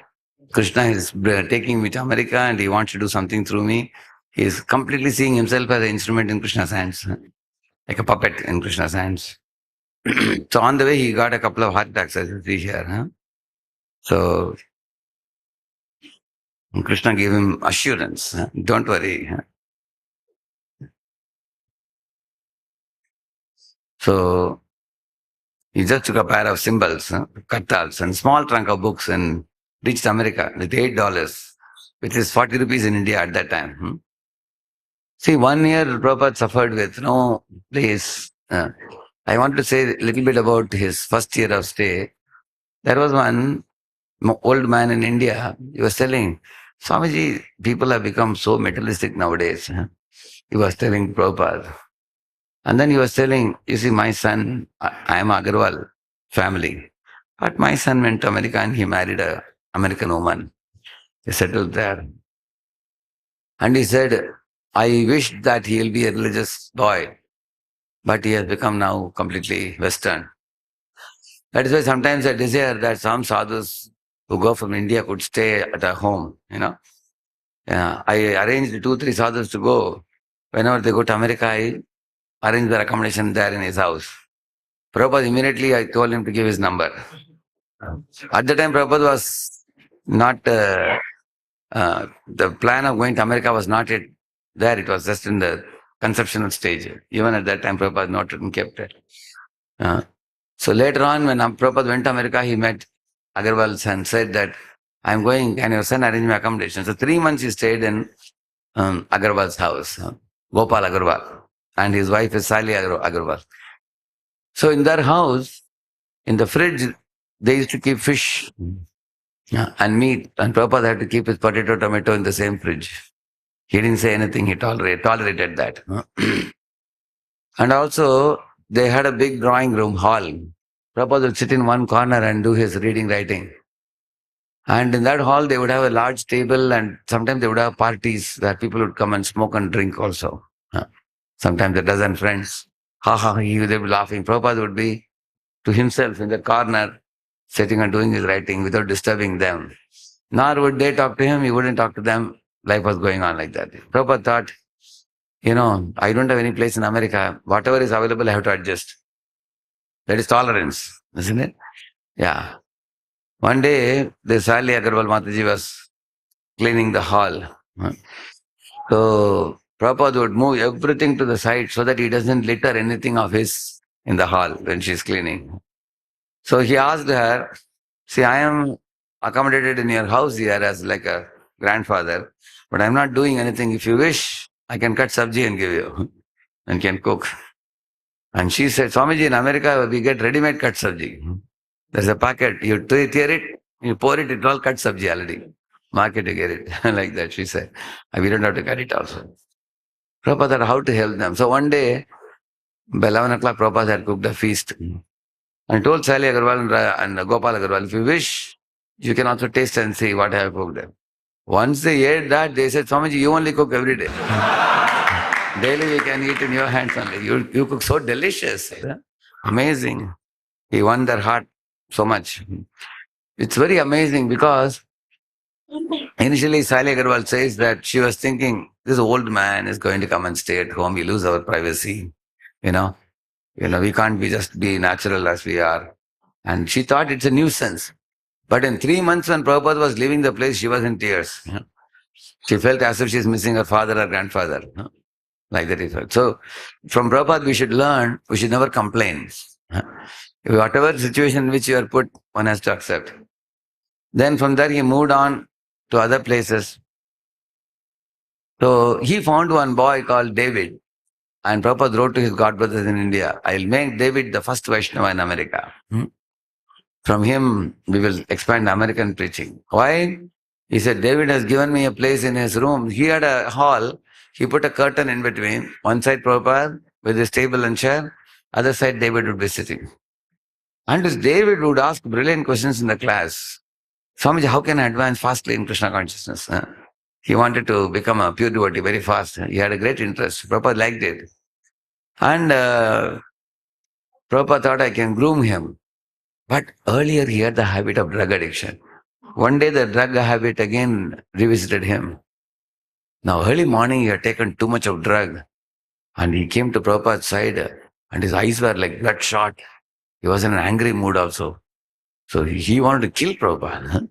Krishna is taking me to America and he wants to do something through me. He is completely seeing himself as an instrument in Krishna's hands, like a puppet in Krishna's hands. So on the way, he got a couple of heart attacks, as you see here. So Krishna gave him assurance. Don't worry. So he just took a pair of cymbals, kartals, and small trunk of books and reached America with $8, which is 40 rupees in India at that time. See, 1 year Prabhupada suffered with no place. I want to say a little bit about his first year of stay. There was one old man in India. He was telling, Swamiji, people have become so materialistic nowadays. He was telling Prabhupada. And then he was telling, you see, my son, I am Agarwal family. But my son went to America and he married an American woman. He settled there. And he said, I wish that he will be a religious boy, but he has become now completely Western. That is why sometimes I desire that some sadhus who go from India could stay at a home, Yeah, I arranged 2, 3 sadhus to go. Whenever they go to America, I arrange their accommodation there in his house. Prabhupada, immediately I told him to give his number. At the time, Prabhupada was not, the plan of going to America was not yet there. It was just in the conceptual stage. Even at that time, Prabhupada not even kept it. So later on, when Prabhupada went to America, he met Agarwal and said that, I'm going, can your son arrange my accommodation? So 3 months he stayed in Agarwal's house, Gopal Agarwal, and his wife is Sally Agarwal. So in their house, in the fridge, they used to keep fish and meat, and Prabhupada had to keep his potato, tomato in the same fridge. He didn't say anything, he tolerated that. And also, they had a big drawing room hall. Prabhupada would sit in one corner and do his reading, writing. And in that hall, they would have a large table, and sometimes they would have parties where people would come and smoke and drink also. Sometimes a dozen friends. Ha ha, they would be laughing. Prabhupada would be to himself in the corner, sitting and doing his writing without disturbing them. Nor would they talk to him, he wouldn't talk to them. Life was going on like that. Prabhupada thought, I don't have any place in America. Whatever is available, I have to adjust. That is tolerance, isn't it? Yeah. One day, the Sally Agarwal Mataji was cleaning the hall. So, Prabhupada would move everything to the side so that he doesn't litter anything of his in the hall when she's cleaning. So he asked her, see, I am accommodated in your house here as like a grandfather, but I'm not doing anything. If you wish, I can cut sabji and give you and can cook. And she said, Swamiji, in America, we get ready-made cut sabji. There's a packet. You tear it, you pour it, it all cut sabji already. Market, you get it. Like that, she said. And we don't have to cut it also. Prabhupada said, how to help them? So one day, by 11 o'clock, Prabhupada had cooked a feast. And told Sally Agarwal and Gopal Agarwal, if you wish, you can also taste and see what I have cooked. Once they ate that, they said, Swamiji, you only cook every day. Daily we can eat in your hands only. You cook so delicious. Amazing. He won their heart so much. It's very amazing because initially Sally Agarwal says that she was thinking, this old man is going to come and stay at home. We lose our privacy. You know, we can't just be natural as we are. And she thought it's a nuisance. But in 3 months when Prabhupada was leaving the place, she was in tears. She felt as if she's missing her father or grandfather. Like that he felt. So from Prabhupada we should learn, we should never complain. Whatever situation in which you are put, one has to accept. Then from there he moved on to other places. So he found one boy called David. And Prabhupada wrote to his godbrothers in India, I'll make David the first Vaishnava in America. From him, we will expand American preaching. Why? He said, David has given me a place in his room. He had a hall. He put a curtain in between. One side Prabhupada with his table and chair. Other side David would be sitting. And this David would ask brilliant questions in the class. Swamiji, how can I advance fastly in Krishna consciousness? He wanted to become a pure devotee very fast. He had a great interest. Prabhupada liked it. And Prabhupada thought I can groom him. But earlier he had the habit of drug addiction. One day the drug habit again revisited him. Now early morning he had taken too much of drug and he came to Prabhupada's side and his eyes were like bloodshot. He was in an angry mood also. So he wanted to kill Prabhupada.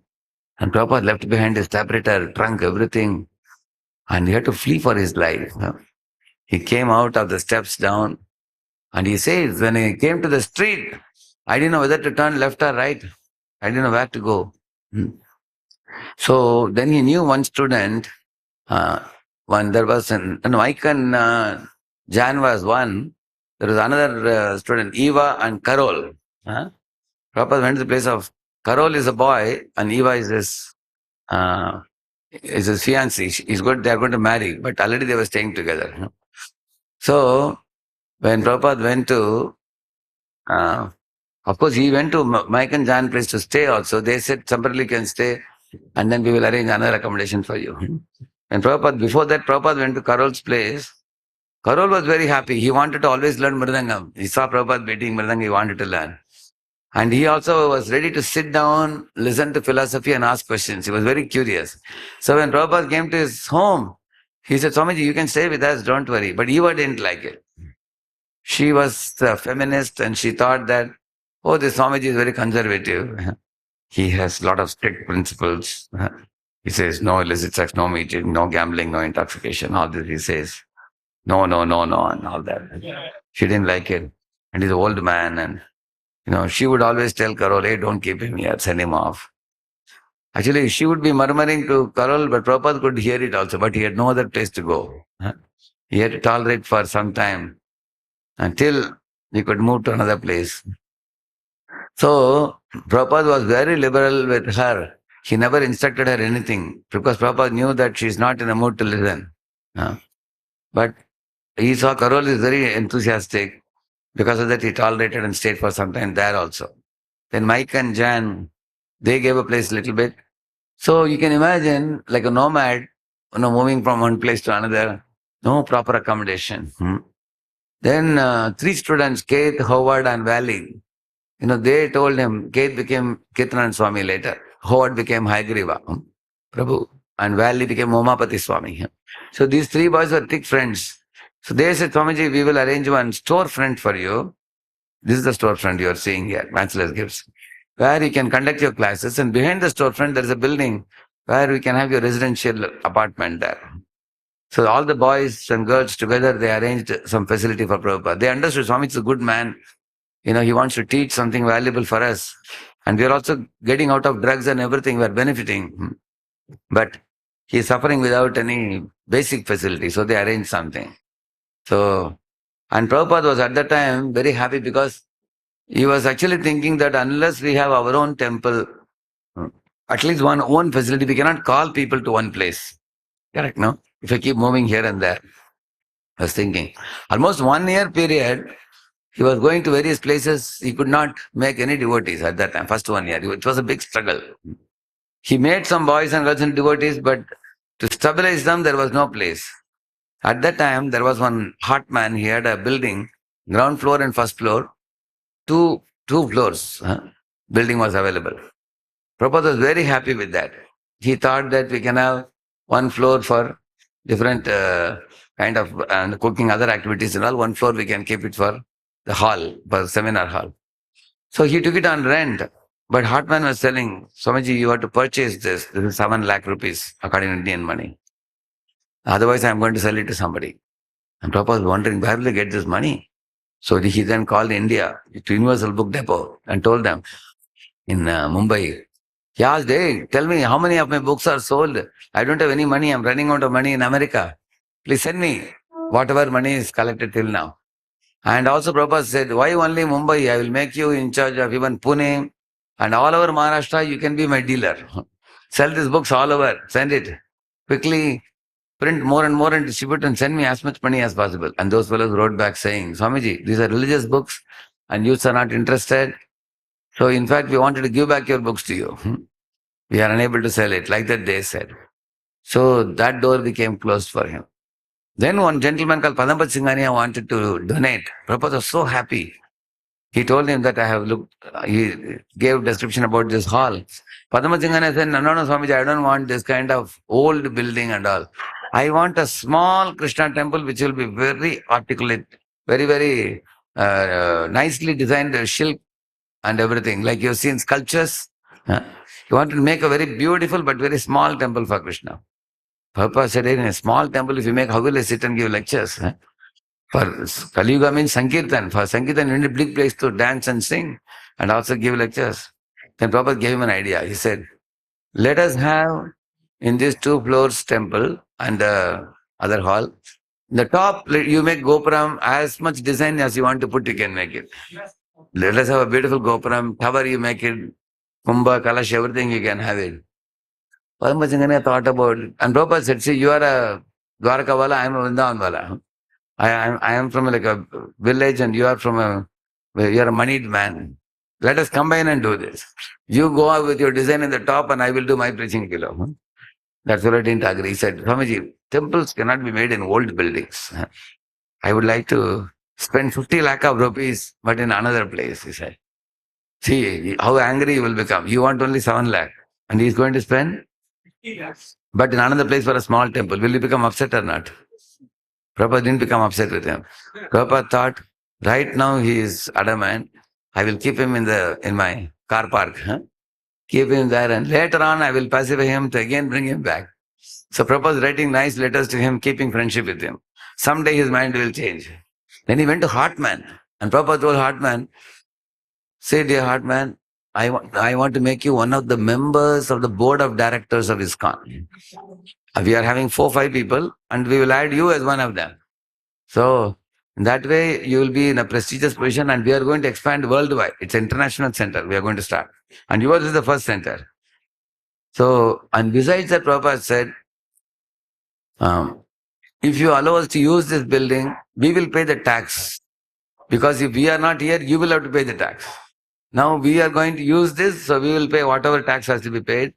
And Prabhupada left behind his typewriter, trunk, everything. And he had to flee for his life. He came out of the steps down and he says, when he came to the street, I didn't know whether to turn left or right. I didn't know where to go. So then he knew one student, there was Mike and Jan was one. There was another student, Eva and Carol. Prabhupada went to the place of, Carol is a boy and Eva is his fiancée. They are going to marry, but already they were staying together. So when Prabhupada went to, of course, he went to Mike and Jan place to stay also. They said, somebody can stay and then we will arrange another accommodation for you. And before that, Prabhupada went to Carol's place. Carol was very happy. He wanted to always learn Mridangam. He saw Prabhupada beating Mridangam, he wanted to learn. And he also was ready to sit down, listen to philosophy and ask questions. He was very curious. So when Prabhupada came to his home, he said, Swamiji, you can stay with us, don't worry. But Eva didn't like it. She was a feminist and she thought that, oh, this Swamiji is very conservative. He has a lot of strict principles. He says, no illicit sex, no meeting, no gambling, no intoxication. All this he says, no, and all that. She didn't like it. And he's an old man. And, she would always tell Carol, hey, don't keep him here, send him off. Actually, she would be murmuring to Carol, but Prabhupada could hear it also, but he had no other place to go. He had to tolerate for some time until he could move to another place. So, Prabhupada was very liberal with her. He never instructed her anything because Prabhupada knew that she is not in a mood to listen. But he saw Carol is very enthusiastic. Because of that, he tolerated and stayed for some time there also. Then Mike and Jan, they gave a place a little bit. So you can imagine like a nomad, moving from one place to another, no proper accommodation. Then 3 students, Keith, Howard and Valley, they told him, Keith became Kirtanan Swami later. Howard became Hayagriva, Prabhu, and Valley became Momapati Swami. So these 3 boys were thick friends. So they said, Swamiji, we will arrange one storefront for you. This is the storefront you are seeing here, Bachelor's Gifts, where you can conduct your classes. And behind the storefront, there is a building where we can have your residential apartment there. So all the boys and girls together, they arranged some facility for Prabhupada. They understood Swami is a good man. He wants to teach something valuable for us. And we are also getting out of drugs and everything. We are benefiting. But he is suffering without any basic facility. So they arranged something. So, and Prabhupada was at that time very happy because he was actually thinking that unless we have our own temple, at least one own facility, we cannot call people to one place. Correct, no? If I keep moving here and there. I was thinking. Almost 1 year period, he was going to various places. He could not make any devotees at that time, first 1 year. It was a big struggle. He made some boys and girls and devotees, but to stabilize them, there was no place. At that time, there was one hot man. He had a building, ground floor and first floor, two floors. Building was available. Prabhupada was very happy with that. He thought that we can have one floor for different kind of cooking, other activities and all. One floor we can keep it for the hall, for seminar hall. So he took it on rent. But Hartman was telling, Swamiji, you have to purchase this. This is 7 lakh rupees according to Indian money. Otherwise, I am going to sell it to somebody. And Prabhupada was wondering, where will they get this money? So he then called India to Universal Book Depot and told them in Mumbai, he asked, hey, tell me how many of my books are sold. I don't have any money. I'm running out of money in America. Please send me whatever money is collected till now. And also Prabhupada said, why only Mumbai? I will make you in charge of even Pune and all over Maharashtra. You can be my dealer. Sell these books all over. Send it. Quickly print more and more and distribute and send me as much money as possible. And those fellows wrote back saying, Swamiji, these are religious books and youths are not interested. So in fact, we wanted to give back your books to you. We are unable to sell it. Like that they said. So that door became closed for him. Then one gentleman called Padampat Singhania wanted to donate. Prabhupada was so happy. He told him that I have looked, he gave description about this hall. Padampat Singhania said, no, Swamiji, I don't want this kind of old building and all. I want a small Krishna temple which will be very articulate, very, very nicely designed shilp and everything. Like you've seen sculptures. You want to make a very beautiful but very small temple for Krishna. Prabhupada said, in a small temple, if you make, how will I sit and give lectures? For Kali Yuga means Sankirtan. For Sankirtan, you need a big place to dance and sing and also give lectures. Then Prabhupada gave him an idea. He said, let us have in these 2 floors temple and the other hall. In the top, you make Gopuram, as much design as you want to put, you can make it. Let us have a beautiful Gopuram, tower you make it, Kumbha, Kalash, everything you can have it. Padma thought about it. And Prabhupada said, see, you are a Dwarka wala, I am a Vrindavan wala. I am from like a village and you are a moneyed man. Let us combine and do this. You go out with your design in the top and I will do my preaching below. That fellow didn't agree. He said, Swamiji, temples cannot be made in old buildings. I would like to spend 50 lakh of rupees, but in another place, he said. See how angry he will become. You want only 7 lakh and he is going to spend? But in another place for a small temple. Will he become upset or not? Prabhupada didn't become upset with him. Prabhupada thought, right now he is adamant. I will keep him in my car park. Keep him there and later on I will pacify him to again bring him back. So Prabhupada is writing nice letters to him, keeping friendship with him. Someday his mind will change. Then he went to Hartman. And Prabhupada told Hartman, say, dear Hartman, I want to make you one of the members of the board of directors of ISKCON. We are having 4-5 people and we will add you as one of them. So in that way you will be in a prestigious position and we are going to expand worldwide. It's an international center we are going to start. And yours is the first center. So, and besides that, Prabhupada said, if you allow us to use this building, we will pay the tax. Because if we are not here, you will have to pay the tax. Now we are going to use this, so we will pay whatever tax has to be paid.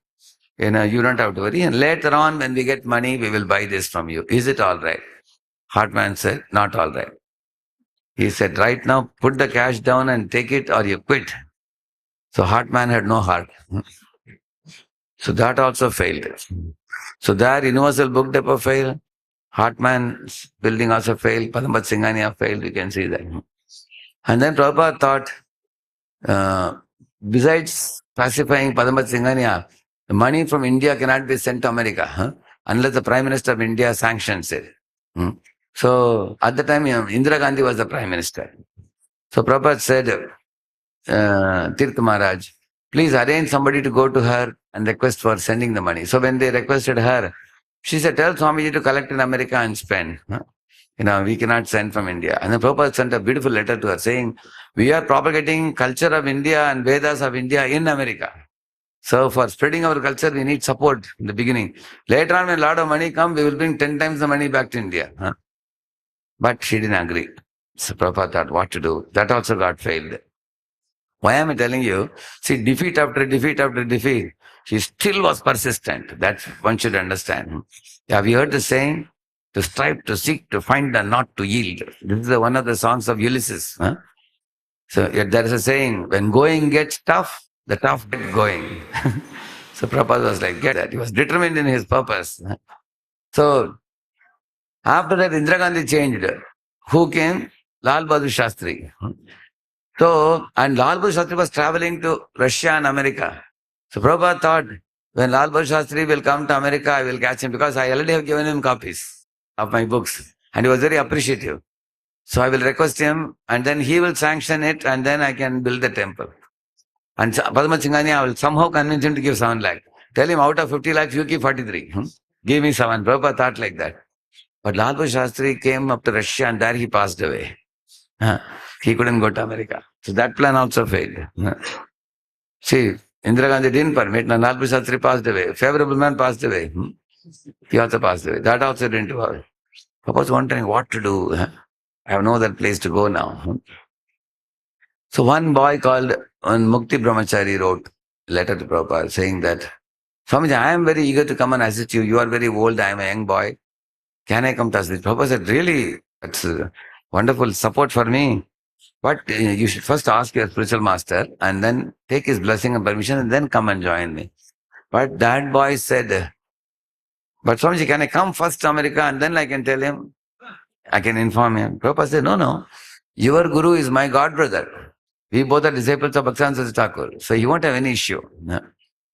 You don't have to worry. And later on, when we get money, we will buy this from you. Is it all right? Hartman said, not all right. He said, right now, put the cash down and take it or you quit. So Hartman had no heart. So that also failed. So there, Universal Book Depot failed. Hartman's building also failed. Padampat Singhania failed. You can see that. And then Prabhupada thought, besides pacifying Padampat Singhania, the money from India cannot be sent to America unless the Prime Minister of India sanctions it. So at the time, Indira Gandhi was the Prime Minister. So Prabhupada said, Tirth Maharaj, please arrange somebody to go to her and request for sending the money. So when they requested her, she said, tell Swamiji to collect in America and spend. We cannot send from India. And then Prabhupada sent a beautiful letter to her saying, we are propagating culture of India and Vedas of India in America. So for spreading our culture, we need support in the beginning. Later on, when a lot of money comes, we will bring 10 times the money back to India. But she didn't agree. So Prabhupada thought what to do. That also got failed. Why am I telling you? See, defeat after defeat after defeat, he still was persistent. That's one should understand. Have you heard the saying? To strive, to seek, to find, and not to yield. This is one of the songs of Ulysses. Huh? So there is a saying, when going gets tough, the tough get going. So Prabhupada was like, get that. He was determined in his purpose. So after that, Indira Gandhi changed. Who came? Lal Bahadur Shastri. So, and Lal Bahadur Shastri was traveling to Russia and America. So Prabhupada thought, when Lal Bahadur Shastri will come to America, I will catch him because I already have given him copies of my books. And he was very appreciative. So I will request him and then he will sanction it and then I can build the temple. And Padma Chingani, I will somehow convince him to give 7 lakh. Tell him out of 50 lakhs, you keep 43. Give me 7. Prabhupada thought like that. But Lal Bahadur Shastri came up to Russia and there he passed away. He couldn't go to America. So that plan also failed. See, Indira Gandhi didn't permit. Now Lal Bahadur Shastri passed away. Favorable man passed away. He also passed away. That also didn't work. I was wondering what to do. I have no other place to go now. So one boy called Mukti Brahmachari wrote a letter to Prabhupada saying that, Swamiji, I am very eager to come and assist you. You are very old. I am a young boy. Can I come to assist? Prabhupada said, really? That's wonderful support for me. But you should first ask your spiritual master and then take his blessing and permission and then come and join me. But that boy said, but Swamiji, can I come first to America and then I can tell him? I can inform him. Prabhupada said, no. Your guru is my god brother. We both are disciples of Bhaktivedanta Thakur. So he won't have any issue.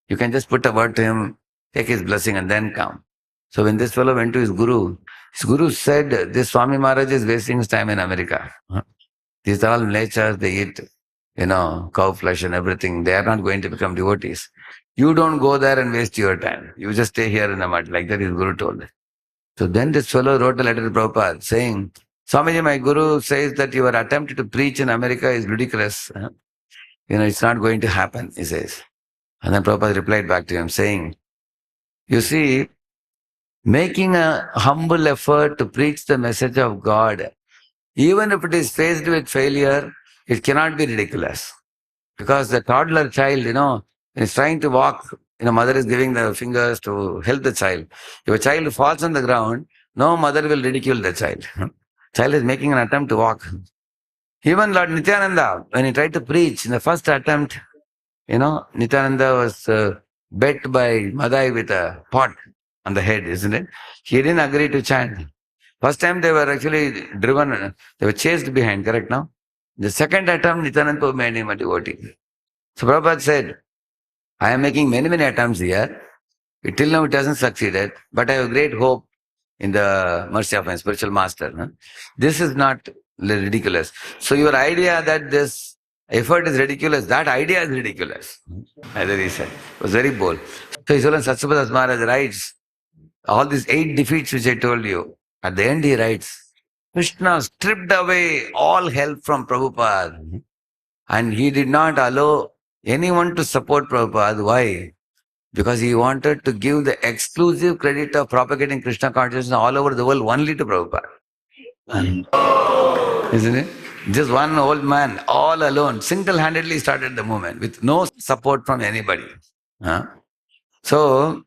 You can just put a word to him, take his blessing and then come. So when this fellow went to his guru said, this Swami Maharaj is wasting his time in America. These are all natures, they eat, cow flesh and everything. They are not going to become devotees. You don't go there and waste your time. You just stay here in the mud. Like that his guru told. So then this fellow wrote a letter to Prabhupada saying, Swamiji, my guru says that your attempt to preach in America is ludicrous. It's not going to happen, he says. And then Prabhupada replied back to him saying, you see, making a humble effort to preach the message of God, even if it is faced with failure, it cannot be ridiculous. Because the toddler child, is trying to walk, mother is giving the fingers to help the child. If a child falls on the ground, no mother will ridicule the child. Child is making an attempt to walk. Even Lord Nityananda, when he tried to preach in the first attempt, Nityananda was bet by Madai with a pot on the head, isn't it? He didn't agree to chant. First time they were actually driven, they were chased behind, correct now? The second attempt, Nityananda made him a devotee. So Prabhupada said, I am making many, many attempts here. Till now it hasn't succeeded, but I have great hope in the mercy of my spiritual master. This is not ridiculous. So your idea that this effort is ridiculous, that idea is ridiculous. Either he said. It was very bold. So His Holiness Satsupada's Maharaj writes, all these 8 defeats which I told you, at the end he writes, Krishna stripped away all help from Prabhupada and he did not allow anyone to support Prabhupada. Why? Because he wanted to give the exclusive credit of propagating Krishna consciousness all over the world only to Prabhupada. Isn't it? Just one old man, all alone, single-handedly started the movement with no support from anybody. So,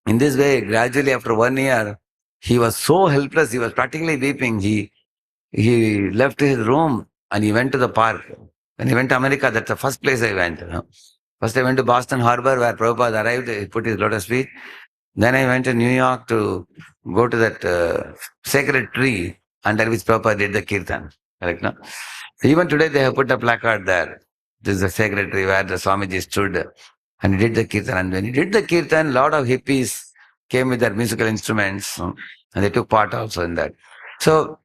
in this way, gradually after 1 year, he was so helpless, he was practically weeping. He left his room and he went to the park. When he went to America, that's the first place I went. First I went to Boston Harbor where Prabhupada arrived, he put his lotus feet. Then I went to New York to go to that sacred tree under which Prabhupada did the kirtan. Correct, no? So even today they have put a placard there. This is the sacred tree where the Swamiji stood and he did the kirtan. And when he did the kirtan, a lot of hippies came with their musical instruments and they took part also in that. So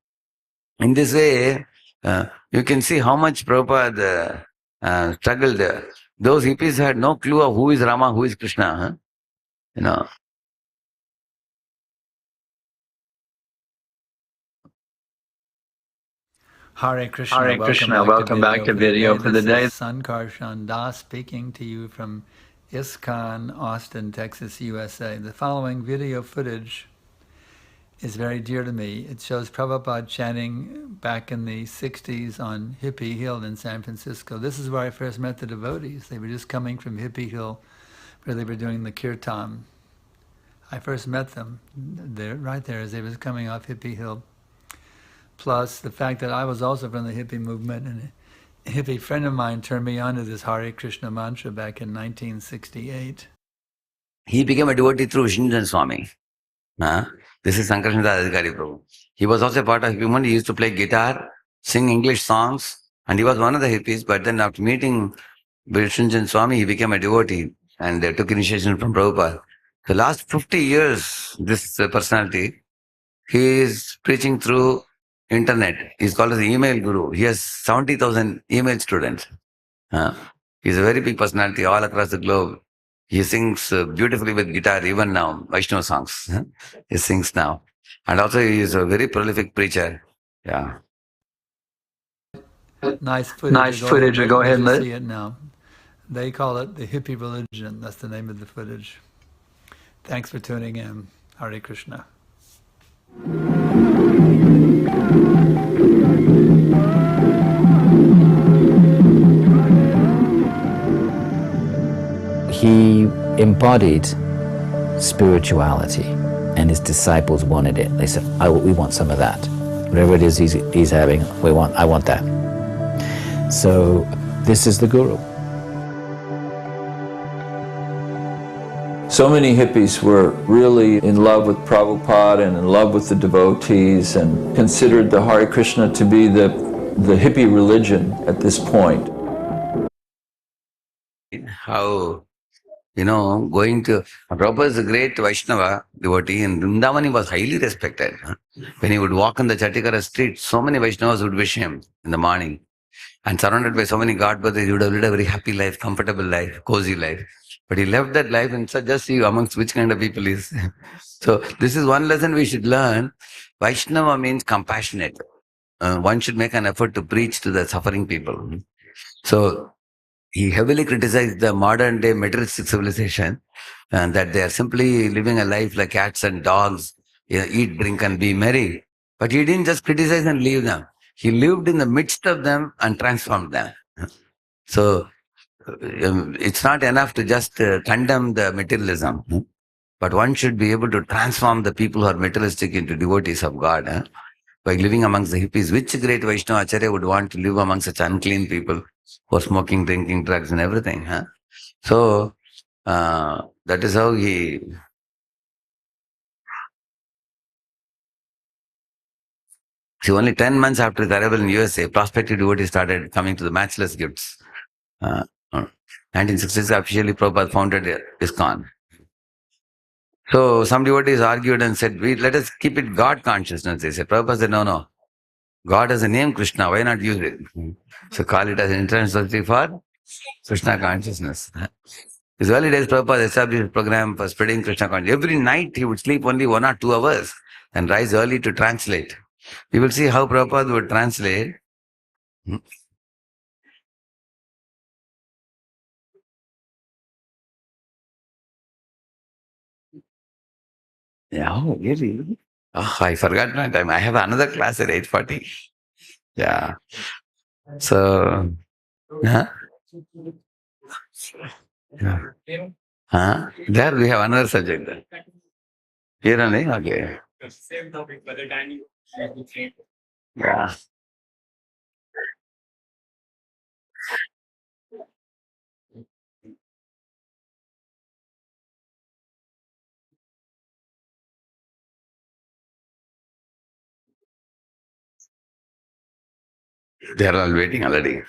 in this way, you can see how much Prabhupada struggled. Those hippies had no clue of who is Rama, who is Krishna. Hare Krishna. Hare Krishna. Welcome back to video for the day. This is Sankarshan Das speaking to you from ISKCON, Austin, Texas, USA. The following video footage is very dear to me. It shows Prabhupada chanting back in the 60s on Hippie Hill in San Francisco. This is where I first met the devotees. They were just coming from Hippie Hill, where they were doing the kirtan. I first met them there, right there, as they was coming off Hippie Hill. Plus the fact that I was also from the hippie movement, and a hippie friend of mine turned me on to this Hare Krishna mantra back in 1968. He became a devotee through Shinjan Swami. This is Sankarshan Adhikari Prabhu. He was also a part of human. He used to play guitar, sing English songs, and he was one of the hippies. But then after meeting Shinjan Swami, he became a devotee and took initiation from Prabhupada. The last 50 years, this personality, he is preaching through internet. He's called as the email guru. He has 70,000 email students. He's a very big personality all across the globe. He sings beautifully with guitar even now, Vaishnava songs. He sings now. And also he is a very prolific preacher. Yeah. Nice footage. Nice footage. Go ahead and see it now. They call it the hippie religion. That's the name of the footage. Thanks for tuning in. Hare Krishna. He embodied spirituality, and his disciples wanted it. They said, we want some of that. Whatever it is he's having, I want that. So this is the guru. So many hippies were really in love with Prabhupada and in love with the devotees and considered the Hare Krishna to be the hippie religion at this point. How, going to, Prabhupada is a great Vaishnava devotee, and Vrindavani was highly respected. When he would walk on the Chatikara street, so many Vaishnavas would wish him in the morning. And surrounded by so many godbrothers, he would have led a very happy life, comfortable life, cozy life. But he left that life and said, just see amongst which kind of people he is. So this is one lesson we should learn. Vaishnava means compassionate. One should make an effort to preach to the suffering people. So he heavily criticized the modern day materialistic civilization, and that they are simply living a life like cats and dogs, eat, drink and be merry. But he didn't just criticize and leave them. He lived in the midst of them and transformed them. So it's not enough to just condemn the materialism, but one should be able to transform the people who are materialistic into devotees of God. By living amongst the hippies. Which great Vaishnava Acharya would want to live among such unclean people who are smoking, drinking, drugs and everything? So that is how he... See, only 10 months after his arrival in USA, prospective devotees started coming to the matchless gifts. 1966, officially Prabhupada founded ISKCON. So some devotees argued and said, let us keep it God consciousness. They said, Prabhupada said, no. God has a name Krishna, why not use it? So call it as an international society for Krishna consciousness. His early days, Prabhupada established a program for spreading Krishna consciousness. Every night he would sleep only 1 or 2 hours and rise early to translate. You will see how Prabhupada would translate. Yeah, oh, really? Oh, I forgot my time. I have another class at 8:40. Yeah. So, yeah. There we have another subject then. Here only? Okay. Same topic, but the time yeah. They are all waiting already.